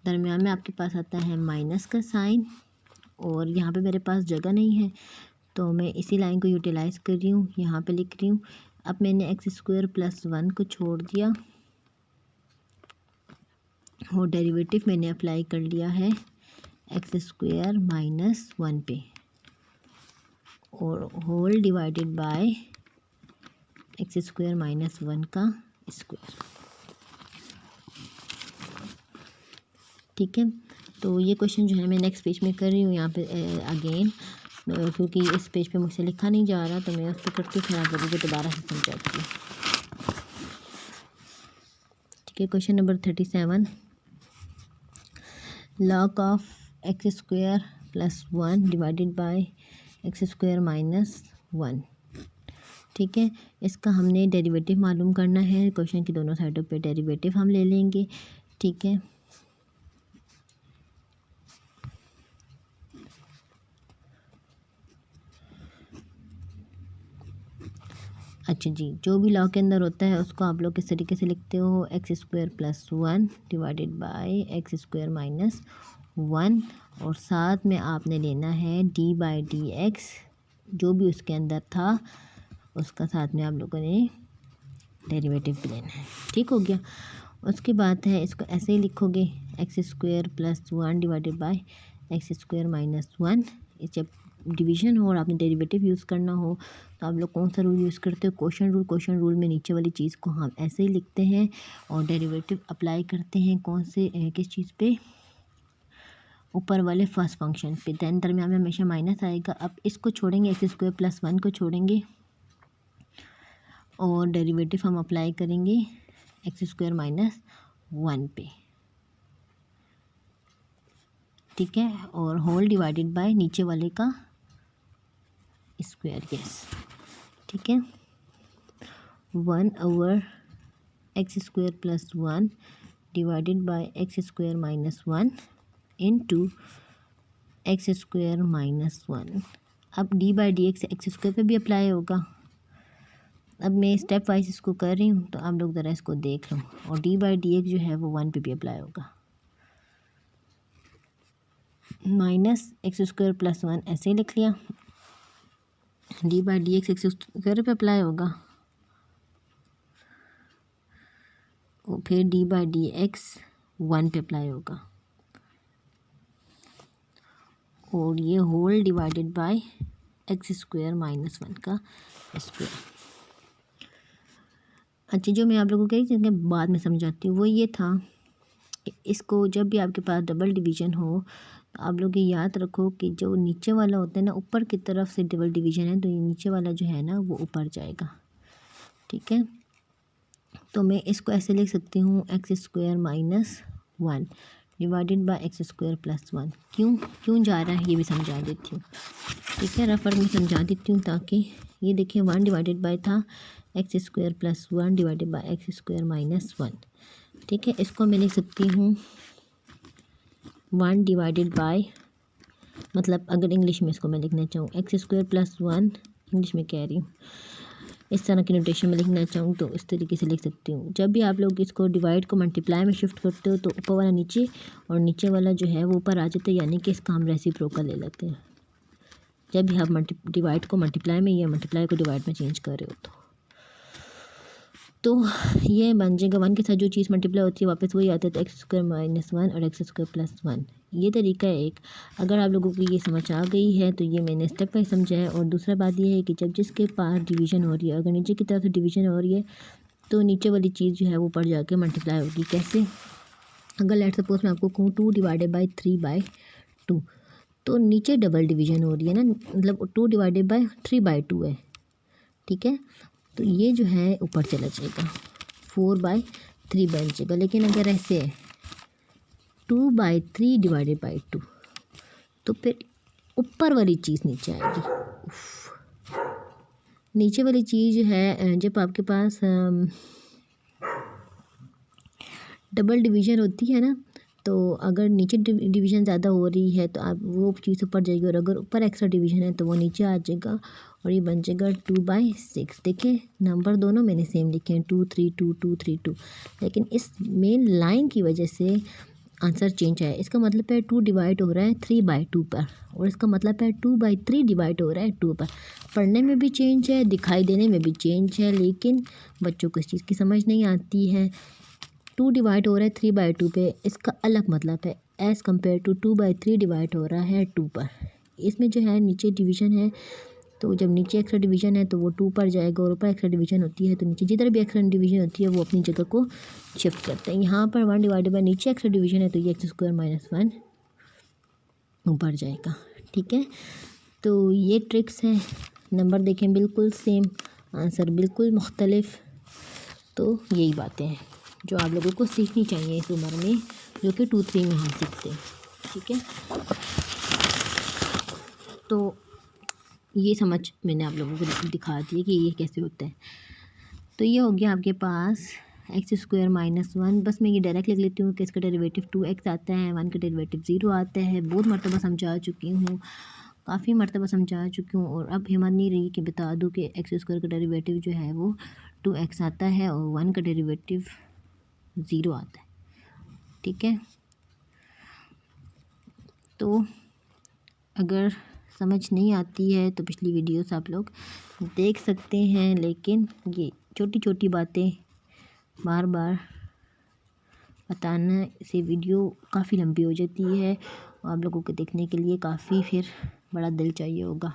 दरमियान में आपके पास आता है माइनस का साइन, और यहाँ पे मेरे पास जगह नहीं है तो मैं इसी लाइन को यूटिलाइज़ कर रही हूँ, यहाँ पे लिख रही हूँ। अब मैंने x² + 1 को छोड़ दिया और डेरिवेटिव मैंने अप्लाई कर लिया है x² - 1 पे, और होल डिवाइडेड बाय x² - 1 का स्क्वायर। ठीक है, तो ये क्वेश्चन जो है मैं नेक्स्ट पेज में कर रही हूँ यहाँ पे अगेन, क्योंकि इस पेज पे मुझसे लिखा नहीं जा रहा तो मैं उस पर करती हूँ, फिर आप लोगों को दोबारा से समझाती हूँ। ठीक है, question number 37, log of x² + 1 divided by x² - 1। ठीक है, इसका हमने डेरिवेटिव मालूम करना है। क्वेश्चन की दोनों साइडों पे डेरिवेटिव हम ले लेंगे। ठीक है, अच्छा जी, जो भी लॉ के अंदर होता है उसको आप लोग किस तरीके से लिखते हो, x² + 1 डिवाइडेड बाय x² - 1, और साथ में आपने लेना है d/dx, जो भी उसके अंदर था उसका साथ में आप लोगों ने डेरिवेटिव भी लेना है। ठीक हो गया। उसके बाद है, इसको ऐसे ही लिखोगे x² + 1 डिवाइडेड बाय x² - 1। जब डिवीज़न हो और आपने डेरिवेटिव यूज़ करना हो तो आप लोग कौन सा रूल यूज़ करते हो, क्वोशंट रूल। क्वोशंट रूल में नीचे वाली चीज़ को हम ऐसे ही लिखते हैं और डेरिवेटिव अप्लाई करते हैं कौन से किस चीज़ पे, ऊपर वाले फर्स्ट फंक्शन पे। दैन दरमियान में हमेशा माइनस आएगा। अब इसको छोड़ेंगे, x² + 1 को छोड़ेंगे और डेरिवेटिव हम अप्लाई करेंगे x² - 1 पे। ठीक है, और होल डिवाइडेड बाय नीचे वाले का स्क्वायर। यस, ठीक है, 1/x² + 1 divided by x² - 1 into x² - 1। अब d/dx x² पे भी अप्लाई होगा। अब मैं स्टेप वाइज इसको कर रही हूँ तो आप लोग ज़रा इसको देख लो, और d/dx जो है वो 1 पे भी अप्लाई होगा। -x² + 1 ऐसे ही लिख लिया, d/dx x² पे अप्लाई होगा, और फिर d/dx 1 पे अप्लाई होगा, और ये होल डिवाइडेड बाय x² - 1 का स्क्वायर। अच्छा, जो मैं आप लोगों को कई चीज़ें बाद में समझाती हूँ वो ये था कि इसको जब भी आपके पास डबल डिवीज़न हो तो आप लोग ये याद रखो कि जो नीचे वाला होता है ना, ऊपर की तरफ से डबल डिवीज़न है तो ये नीचे वाला जो है ना वो ऊपर जाएगा। ठीक है, तो मैं इसको ऐसे लिख सकती हूँ x² - 1 डिवाइडेड बाय x² + 1। क्यों जा रहा है ये भी समझा देती हूँ। ठीक है, रफर में समझा देती हूँ ताकि ये देखिए 1 डिवाइडेड बाय था x² + 1 डिवाइडेड बाय x² - 1। ठीक है, इसको मैं लिख सकती हूँ 1 डिवाइडेड बाय, मतलब अगर इंग्लिश में इसको मैं लिखना चाहूँ x² + 1, इंग्लिश में कह रही हूँ, इस तरह की नोटेशन में लिखना चाहूँ तो इस तरीके से लिख सकती हूँ। जब भी आप लोग इसको डिवाइड को मल्टीप्लाई में शिफ्ट करते हो तो ऊपर वाला नीचे और नीचे वाला जो है वो ऊपर आ जाता है, यानी कि इसका हम रेसिप्रोकल ले लेते हैं। जब भी आप डिवाइड को मल्टीप्लाई में या मल्टीप्लाई को डिवाइड में चेंज कर रहे हो तो ये बन जाएगा 1 के साथ जो चीज़ मल्टीप्लाई होती है वापस वही आता है, तो x² - 1 और x² + 1। ये तरीका है एक। अगर आप लोगों को ये समझ आ गई है तो ये मैंने स्टेप बाय समझा है। और दूसरा बात ये है कि जब जिसके पास डिवीज़न हो रही है, अगर नीचे की तरफ से डिवीज़न हो रही है तो नीचे वाली चीज़ जो है वो ऊपर जाके मल्टीप्लाई होगी। कैसे? अगर लेट सपोज मैं आपको कहूँ 2 डिवाइडेड बाय 3/2, तो नीचे डबल डिवीज़न हो रही है ना, मतलब 2 डिवाइडेड बाय 3/2 है। ठीक है, तो ये जो है ऊपर चला जाएगा, 4/3 बन जाएगा। लेकिन अगर ऐसे है 2/3 डिवाइडेड बाय 2, तो फिर ऊपर वाली चीज़ नीचे आएगी। नीचे वाली चीज़ है जब आपके पास डबल डिवीज़न होती है ना, तो अगर नीचे डिवीज़न ज़्यादा हो रही है तो आप वो चीज़ ऊपर जाएगी, और अगर ऊपर एक्स्ट्रा डिवीज़न है तो वो नीचे आ जाएगा और ये बन जाएगा 2/6। देखिए नंबर दोनों मैंने सेम लिखे हैं, 2 3 2 2 3 2, लेकिन इस मेन लाइन की वजह से आंसर चेंज है। इसका मतलब है 2 डिवाइड हो रहा है 3/2 पर, और इसका मतलब है 2/3 डिवाइड हो रहा है 2 पर। पढ़ने में भी चेंज है, दिखाई देने में भी चेंज है, लेकिन बच्चों को इस चीज़ की समझ नहीं आती है। 2 डिवाइड हो रहा है 3/2 पे, इसका अलग मतलब है एज़ कम्पेयर टू 2/3 डिवाइड हो रहा है 2 पर। इसमें जो है नीचे डिवीज़न है, तो जब नीचे एक्स्ट्रा डिवीज़न है तो वो 2 पर जाएगा, और ऊपर एक्स्ट्रा डिवीज़न होती है तो नीचे जिधर भी एक्स्ट्रा डिवीज़न होती है वो अपनी जगह को शिफ्ट करते हैं। यहाँ पर 1 डिवाइडेड बाय नीचे एक्स्ट्रा डिवीज़न है तो ये x² - 1 ऊपर जाएगा। ठीक है, तो ये ट्रिक्स हैं। नंबर देखें बिल्कुल सेम, आंसर बिल्कुल मुख्तलिफ। तो यही बातें हैं जो आप लोगों को सीखनी चाहिए इस उम्र में, जो कि 2-3 में हम सीखते हैं। ठीक है, तो ये समझ मैंने आप लोगों को दिखा दी है कि ये कैसे होता है। तो ये हो गया आपके पास x² - 1। बस मैं ये डायरेक्ट लिख लेती हूँ कि इसका डेरिवेटिव 2x आता है, 1 का डेरिवेटिव 0 आता है। बहुत मरतबा समझा चुकी हूँ, काफ़ी मरतबा समझा चुकी हूँ, और अब हिम्मत नहीं रही कि बता दूँ कि x² का डेरिवेटिव जो है वो 2x आता है और 1 का डेरिवेटिव 0 आता है। ठीक है, तो अगर समझ नहीं आती है तो पिछली वीडियोस आप लोग देख सकते हैं, लेकिन ये छोटी छोटी बातें बार बार बताने से वीडियो काफ़ी लंबी हो जाती है, और आप लोगों को देखने के लिए काफ़ी फिर बड़ा दिल चाहिए होगा।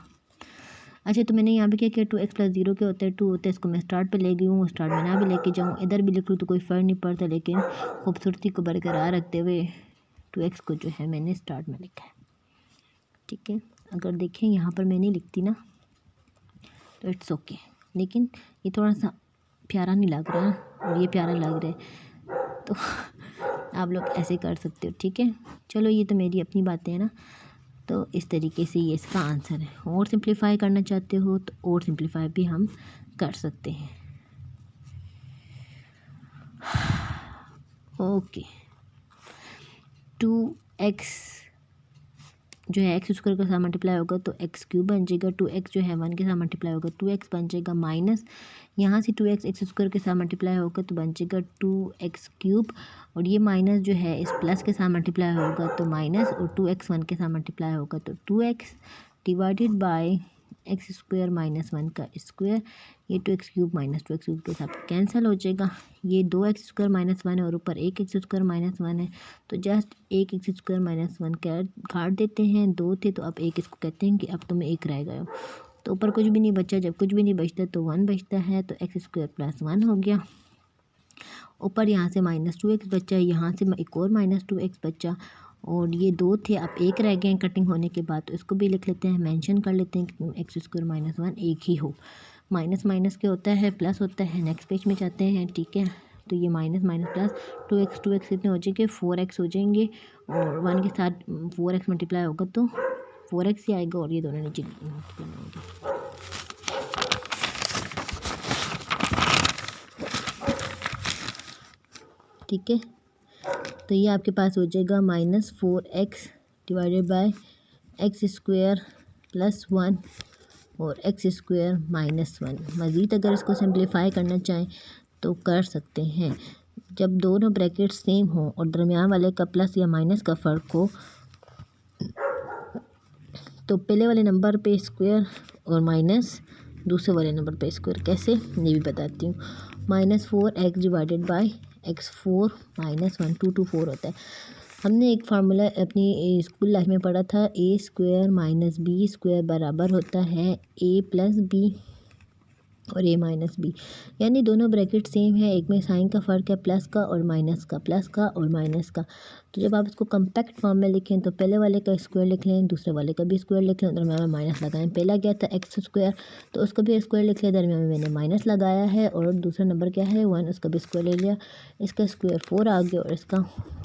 अच्छा, तो मैंने यहाँ पे क्या किया, 2x + 0 क्या होता है, 2 होता है। इसको मैं स्टार्ट पे ले गई हूँ, स्टार्ट में ना भी लेके जाऊँ, इधर भी लिख लूँ तो कोई फ़र्क नहीं पड़ता, लेकिन खूबसूरती को बरकरार रखते हुए 2x को जो है मैंने स्टार्ट में लिखा है। ठीक है, अगर देखें यहाँ पर मैं नहीं लिखती ना तो इट्स ओके, लेकिन ये थोड़ा सा प्यारा नहीं लग रहा और ये प्यारा लग रहा है, तो आप लोग ऐसे कर सकते हो। ठीक है, चलो ये तो मेरी अपनी बातें हैं ना, तो इस तरीके से ये इसका आंसर है। और सिंप्लीफाई करना चाहते हो तो और सिंप्लीफाई भी हम कर सकते हैं। ओके, 2x जो है x² के साथ मल्टीप्लाई होगा तो x³ बन जाएगा। 2x जो है 1 के साथ मल्टीप्लाई होगा 2x बन जाएगा, माइनस यहाँ से 2x x² के साथ मल्टीप्लाई होगा तो बन जाएगा 2x³, और ये माइनस जो है इस प्लस के साथ मल्टीप्लाई होगा तो माइनस, और 2x 1 के साथ मल्टीप्लाई होगा तो 2x डिवाइडेड बाय x² - 1 का स्क्वायर। ये 2x³ - 2x³ के साथ कैंसिल हो जाएगा। ये 2x² - 1 है और ऊपर 1x² - 1 है, तो जस्ट 1x² - 1 काट देते हैं। 2 थे तो अब 1 इसको कहते हैं कि अब तुम्हें 1 रह गया हो, तो ऊपर कुछ भी नहीं बचा। जब कुछ भी नहीं बचता तो 1 बचता है, तो x² + 1 हो गया। ऊपर यहाँ से -2x बचा, यहाँ से एक और -2x बचा, और ये 2 थे अब 1 रह गए कटिंग होने के बाद, तो इसको भी लिख लेते हैं, मेंशन कर लेते हैं कि x² - 1 एक ही हो। माइनस माइनस क्या होता है, प्लस होता है। नेक्स्ट पेज में जाते हैं। ठीक है, तो ये माइनस माइनस प्लस 2x कितने हो जाएंगे, 4x हो जाएंगे, और 1 के साथ 4x मल्टीप्लाई होगा तो 4x ही आएगा, और ये दोनों नीचे मल्टीप्लाई होंगे। ठीक है, तो ये आपके पास हो जाएगा -4x डिवाइडेड बाय x² + 1 और x² - 1। मज़ीद अगर इसको सिंप्लीफाई करना चाहें तो कर सकते हैं। जब दोनों ब्रैकेट सेम हो और दरमियान वाले का प्लस या माइनस का फ़र्क हो तो पहले वाले नंबर पे स्क्वायर और माइनस दूसरे वाले नंबर पे स्क्वायर। कैसे, ये भी बताती हूँ। -4x divided by x4 - 1, 2 to 4 होता है। हमने एक फार्मूला अपनी स्कूल लाइफ में पढ़ा था, a² - b² बराबर होता है a + b और a - b, यानी दोनों ब्रैकेट सेम है, एक में साइन का फ़र्क है प्लस का और माइनस का, प्लस का और माइनस का। तो जब आप इसको कम्पैक्ट फॉर्म में लिखें तो पहले वाले का स्क्वायर लिख लें, दूसरे वाले का भी स्क्वायर लिख लें, दरमियान में माइनस लगाएं। पहला गया था x² तो उसका भी स्क्वायर लिख लिया, दरमियान में मैंने माइनस लगाया है, और दूसरा नंबर क्या है 1, उसका भी स्क्वायर ले लिया। इसका स्क्वायर 4 आ गया और इसका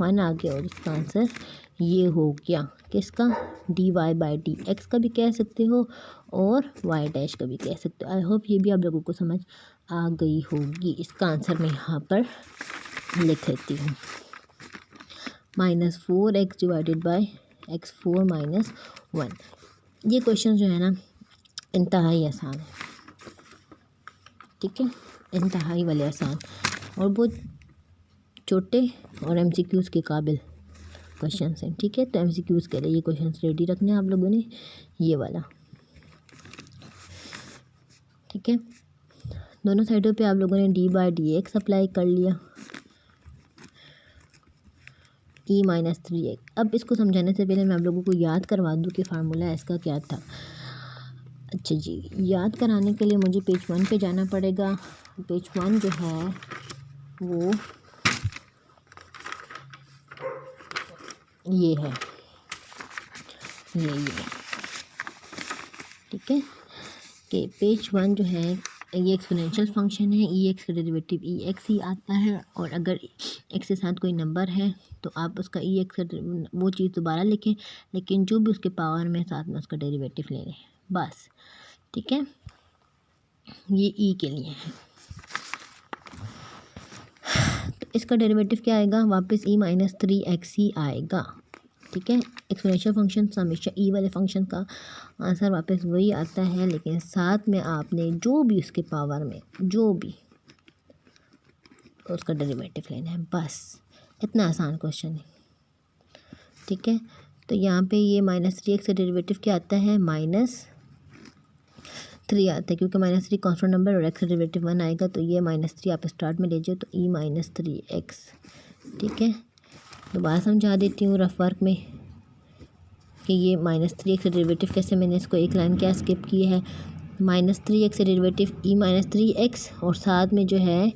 1 आ गया, और इसका आंसर ये हो गया। किसका, dy/d। x का भी कह सकते हो और y' का भी कह सकते हो। आई होप ये भी आप लोगों को समझ आ गई होगी। इसका आंसर मैं यहाँ पर लिख लेती हूँ, -4x डिवाइडेड बाय x4 - 1। ये क्वेश्चन जो है ना इंतहाई आसान है। ठीक है, इंतहाई वाले आसान और बहुत छोटे और MCQs के काबिल। क्वेश्चन हैं, ठीक है। तो MCQs के लिए ये क्वेश्चन रेडी रखने हैं आप लोगों ने, ये वाला, ठीक है। दोनों साइडों पे आप लोगों ने d/dx अप्लाई कर लिया, e-3x। अब इसको समझाने से पहले मैं आप लोगों को याद करवा दूँ कि फार्मूला इसका क्या था। अच्छा जी, याद कराने के लिए मुझे पेज 1 पे जाना पड़ेगा। पेज 1 जो है वो ये है, ये ठीक है कि पेज 1 जो है ये एक्सपोनेंशियल फंक्शन है, एक्स का डेरिवेटिव एक्स ही आता है, और अगर एक्स के साथ कोई नंबर है तो आप उसका एक्स का वो चीज़ दोबारा लिखें, लेकिन जो भी उसके पावर में साथ में उसका डेरिवेटिव ले लें बस, ठीक है। ये के लिए है, तो इसका डेरिवेटिव क्या आएगा, वापस e-3x ही आएगा, ठीक है। एक्सपोनेंशियल फंक्शन हमेशा वाले फंक्शन का आंसर वापस वही आता है, लेकिन साथ में आपने जो भी उसके पावर में जो भी उसका डेरिवेटिव लेना है, बस इतना आसान क्वेश्चन है, ठीक है। तो यहाँ पे ये -3x का डेरिवेटिव क्या आता है, -3 आता है, क्योंकि -3 कॉन्स्टेंट नंबर और x का डेरिवेटिव 1 आएगा, तो ये -3 आप स्टार्ट में ले जाओ, तो e-3x, ठीक है। दोबारा समझा देती हूँ रफ वर्क में कि ये -3x का डेरिवेटिव कैसे, मैंने इसको एक लाइन क्या स्किप की है, -3x का डेरिवेटिव e-3x, और साथ में जो है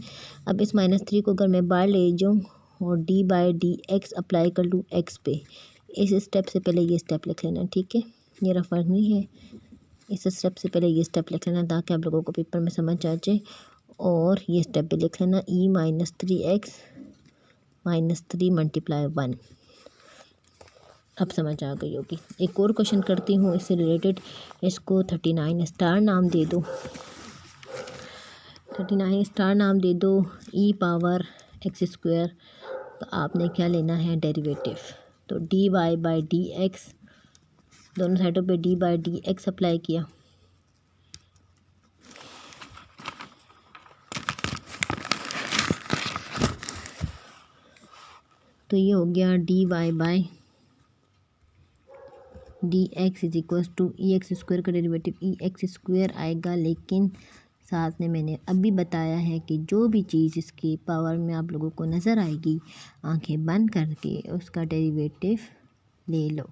अब इस -3 को अगर मैं बाहर ले जाऊँ और d/dx अप्लाई कर लूँ x पे, इस स्टेप से पहले ये स्टेप लिख लेना, ठीक है। ये रफ वर्क नहीं है, इस स्टेप से पहले ये स्टेप लिख लेना ताकि आप लोगों को पेपर में समझ आ जाए, और ये स्टेप भी लिख लेना e-3x -3 × 1। अब समझ आ गई होगी। एक और क्वेश्चन करती हूँ इससे रिलेटेड, इसको 39 स्टार नाम दे दो, 39 स्टार नाम दे दो, e⁻x²। तो आपने क्या लेना है, डेरिवेटिव, तो dy/dx, दोनों साइडों पे d/dx अप्लाई किया, तो ये हो गया dy/dx = e⁻x² का डेरिवेटिव e⁻x² आएगा, लेकिन साथ में मैंने अभी बताया है कि जो भी चीज़ इसकी पावर में आप लोगों को नज़र आएगी, आंखें बंद करके उसका डेरिवेटिव ले लो,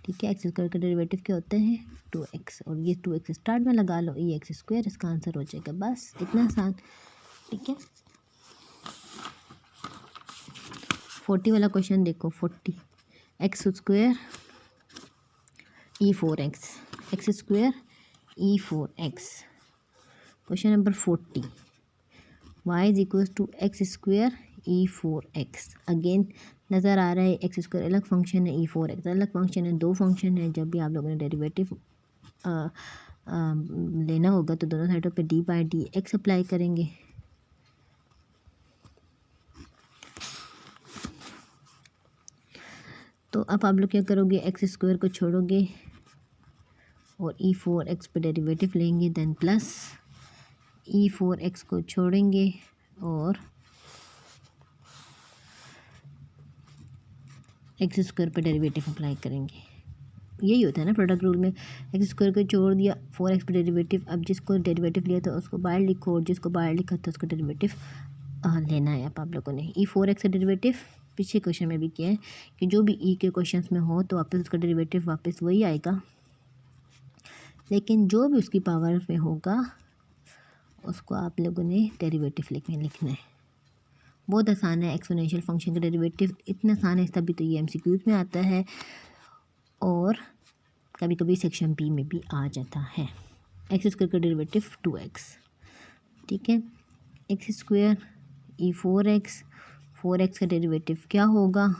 ठीक है। x² का डेरिवेटिव क्या होता है, 2x, और ये 2x स्टार्ट में लगा लो, e⁻x², इसका आंसर हो जाएगा, बस इतना आसान, ठीक है। 40 वाला क्वेश्चन देखो, 40 x² e4x, x² e4x। Question number 40, y = x² e4x। Again नज़र आ रहा है x² अलग फंक्शन है, e4x अलग फंक्शन है, दो फंक्शन है। जब भी आप लोगों ने डेरिवेटिव लेना होगा तो दोनों साइडों पे d/dx अप्लाई करेंगे, तो अब आप लोग क्या करोगे, x² को छोड़ोगे और e4x पे डेरिवेटिव लेंगे, देन प्लस e4x को छोड़ेंगे और x² पे डेरिवेटिव अप्लाई करेंगे। यही होता है ना प्रोडक्ट रूल में, x² को छोड़ दिया, 4x पे डेरिवेटिव, अब जिसको डेरिवेटिव लिया था उसको बाहर लिखो, और जिसको बाहर लिखा था उसका डेरिवेटिव लेना है। अब आप लोगों ने e4x का डेरिवेटिव पीछे क्वेश्चन में भी किया है कि जो भी e के क्वेश्चंस में हो तो वापस उसका डेरिवेटिव वापस वही आएगा, लेकिन जो भी उसकी पावर में होगा उसको आप लोगों ने डेरिवेटिव लिखना है। बहुत आसान है, एक्सपोनेंशियल फंक्शन का डेरिवेटिव इतना आसान है, तभी तो ये MCQs में आता है और कभी कभी सेक्शन बी में भी आ जाता है। x² का डेरिवेटिव 2x, ठीक है। x² e4x, 4x का डेरिवेटिव क्या होगा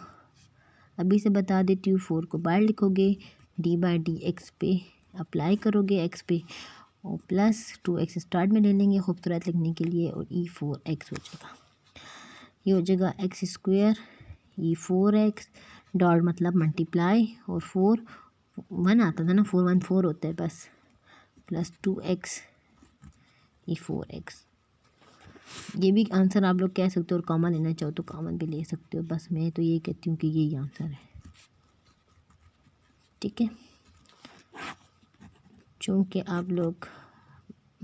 अभी से बता देती हूँ, 4 को बाहर लिखोगे, d/dx पे अप्लाई करोगे x पे, और प्लस 2x स्टार्ट में ले लेंगे खूबसूरत लिखने के लिए, और e4x हो जाएगा। ये हो जाएगा x² e4x, डॉट मतलब मल्टीप्लाई, और 4 1 आता था ना, 4 1 4 होता है बस, प्लस 2x e4x। ये भी आंसर आप लोग कह सकते हो और कॉमन लेना चाहो तो कॉमन भी ले सकते हो। बस मैं तो ये कहती हूँ कि यही आंसर है, ठीक है। चूँकि आप लोग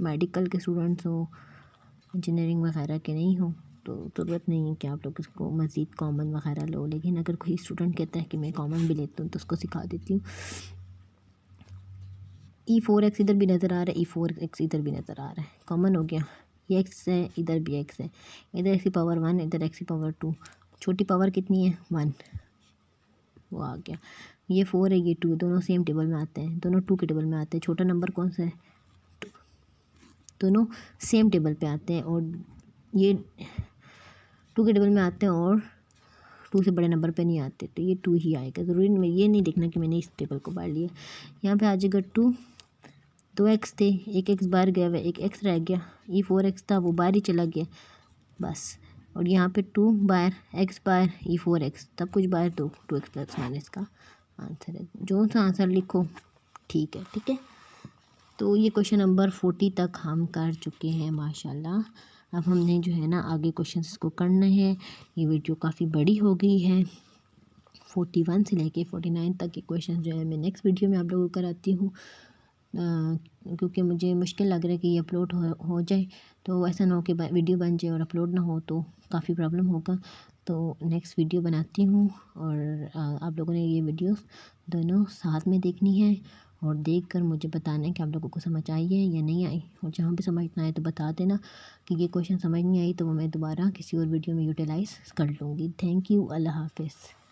मेडिकल के स्टूडेंट्स हो, इंजीनियरिंग वगैरह के नहीं हो, तो ज़रूरत नहीं है कि आप लोग इसको मज़ीद कॉमन वगैरह लो। लेकिन अगर कोई स्टूडेंट कहता है कि मैं कॉमन भी लेता हूँ तो उसको सिखा देती हूँ। E4x इधर भी नज़र आ रहा है, E4x इधर भी नज़र आ रहा है, कॉमन हो गया। ये x है, इधर भी x है, इधर x की पावर 1, इधर x की पावर 2, छोटी पावर कितनी है 1, वो आ गया। ये 4 है, ये 2, दोनों सेम टेबल में आते हैं, दोनों 2 के टेबल में आते हैं। छोटा नंबर कौन सा है 2, दोनों सेम टेबल पे आते हैं और ये 2 के टेबल में आते हैं और 2 से बड़े नंबर पे नहीं आते, तो ये 2 ही आएगा। ज़रूरी नहीं, ये नहीं देखना कि मैंने इस टेबल को बाहर लिया। यहाँ पे आ जाएगा 2, 2x थे, एक x बाहर गया हुआ, एक x रह गया। E4x था, वो बाहर ही चला गया बस। और यहाँ पे 2 बाहर, x बाहर, E4x, सब कुछ बाहर, तो 2x प्लस माइनस का आंसर है। जो सा आंसर लिखो ठीक है, ठीक है। तो ये क्वेश्चन नंबर 40 तक हम कर चुके हैं माशाल्लाह। अब हमने जो है ना आगे क्वेश्चंस को करना है। ये वीडियो काफ़ी बड़ी हो गई है, 41 से लेके 49 तक के क्वेश्चन जो है मैं नेक्स्ट वीडियो में आप लोगों को कराती हूँ। क्योंकि मुझे मुश्किल लग रहा है कि ये अपलोड हो जाए, तो ऐसा ना हो कि वीडियो बन जाए और अपलोड ना हो तो काफ़ी प्रॉब्लम होगा। तो नेक्स्ट वीडियो बनाती हूँ और आप लोगों ने ये वीडियोस दोनों साथ में देखनी है और देखकर मुझे बताना है कि आप लोगों को समझ आई है या नहीं आई। और जहाँ भी समझ ना आए तो बता देना कि ये क्वेश्चन समझ नहीं आई, तो वो मैं दोबारा किसी और वीडियो में यूटिलाइज़ कर लूँगी। थैंक यू, अल्लाह हाफ़िज़।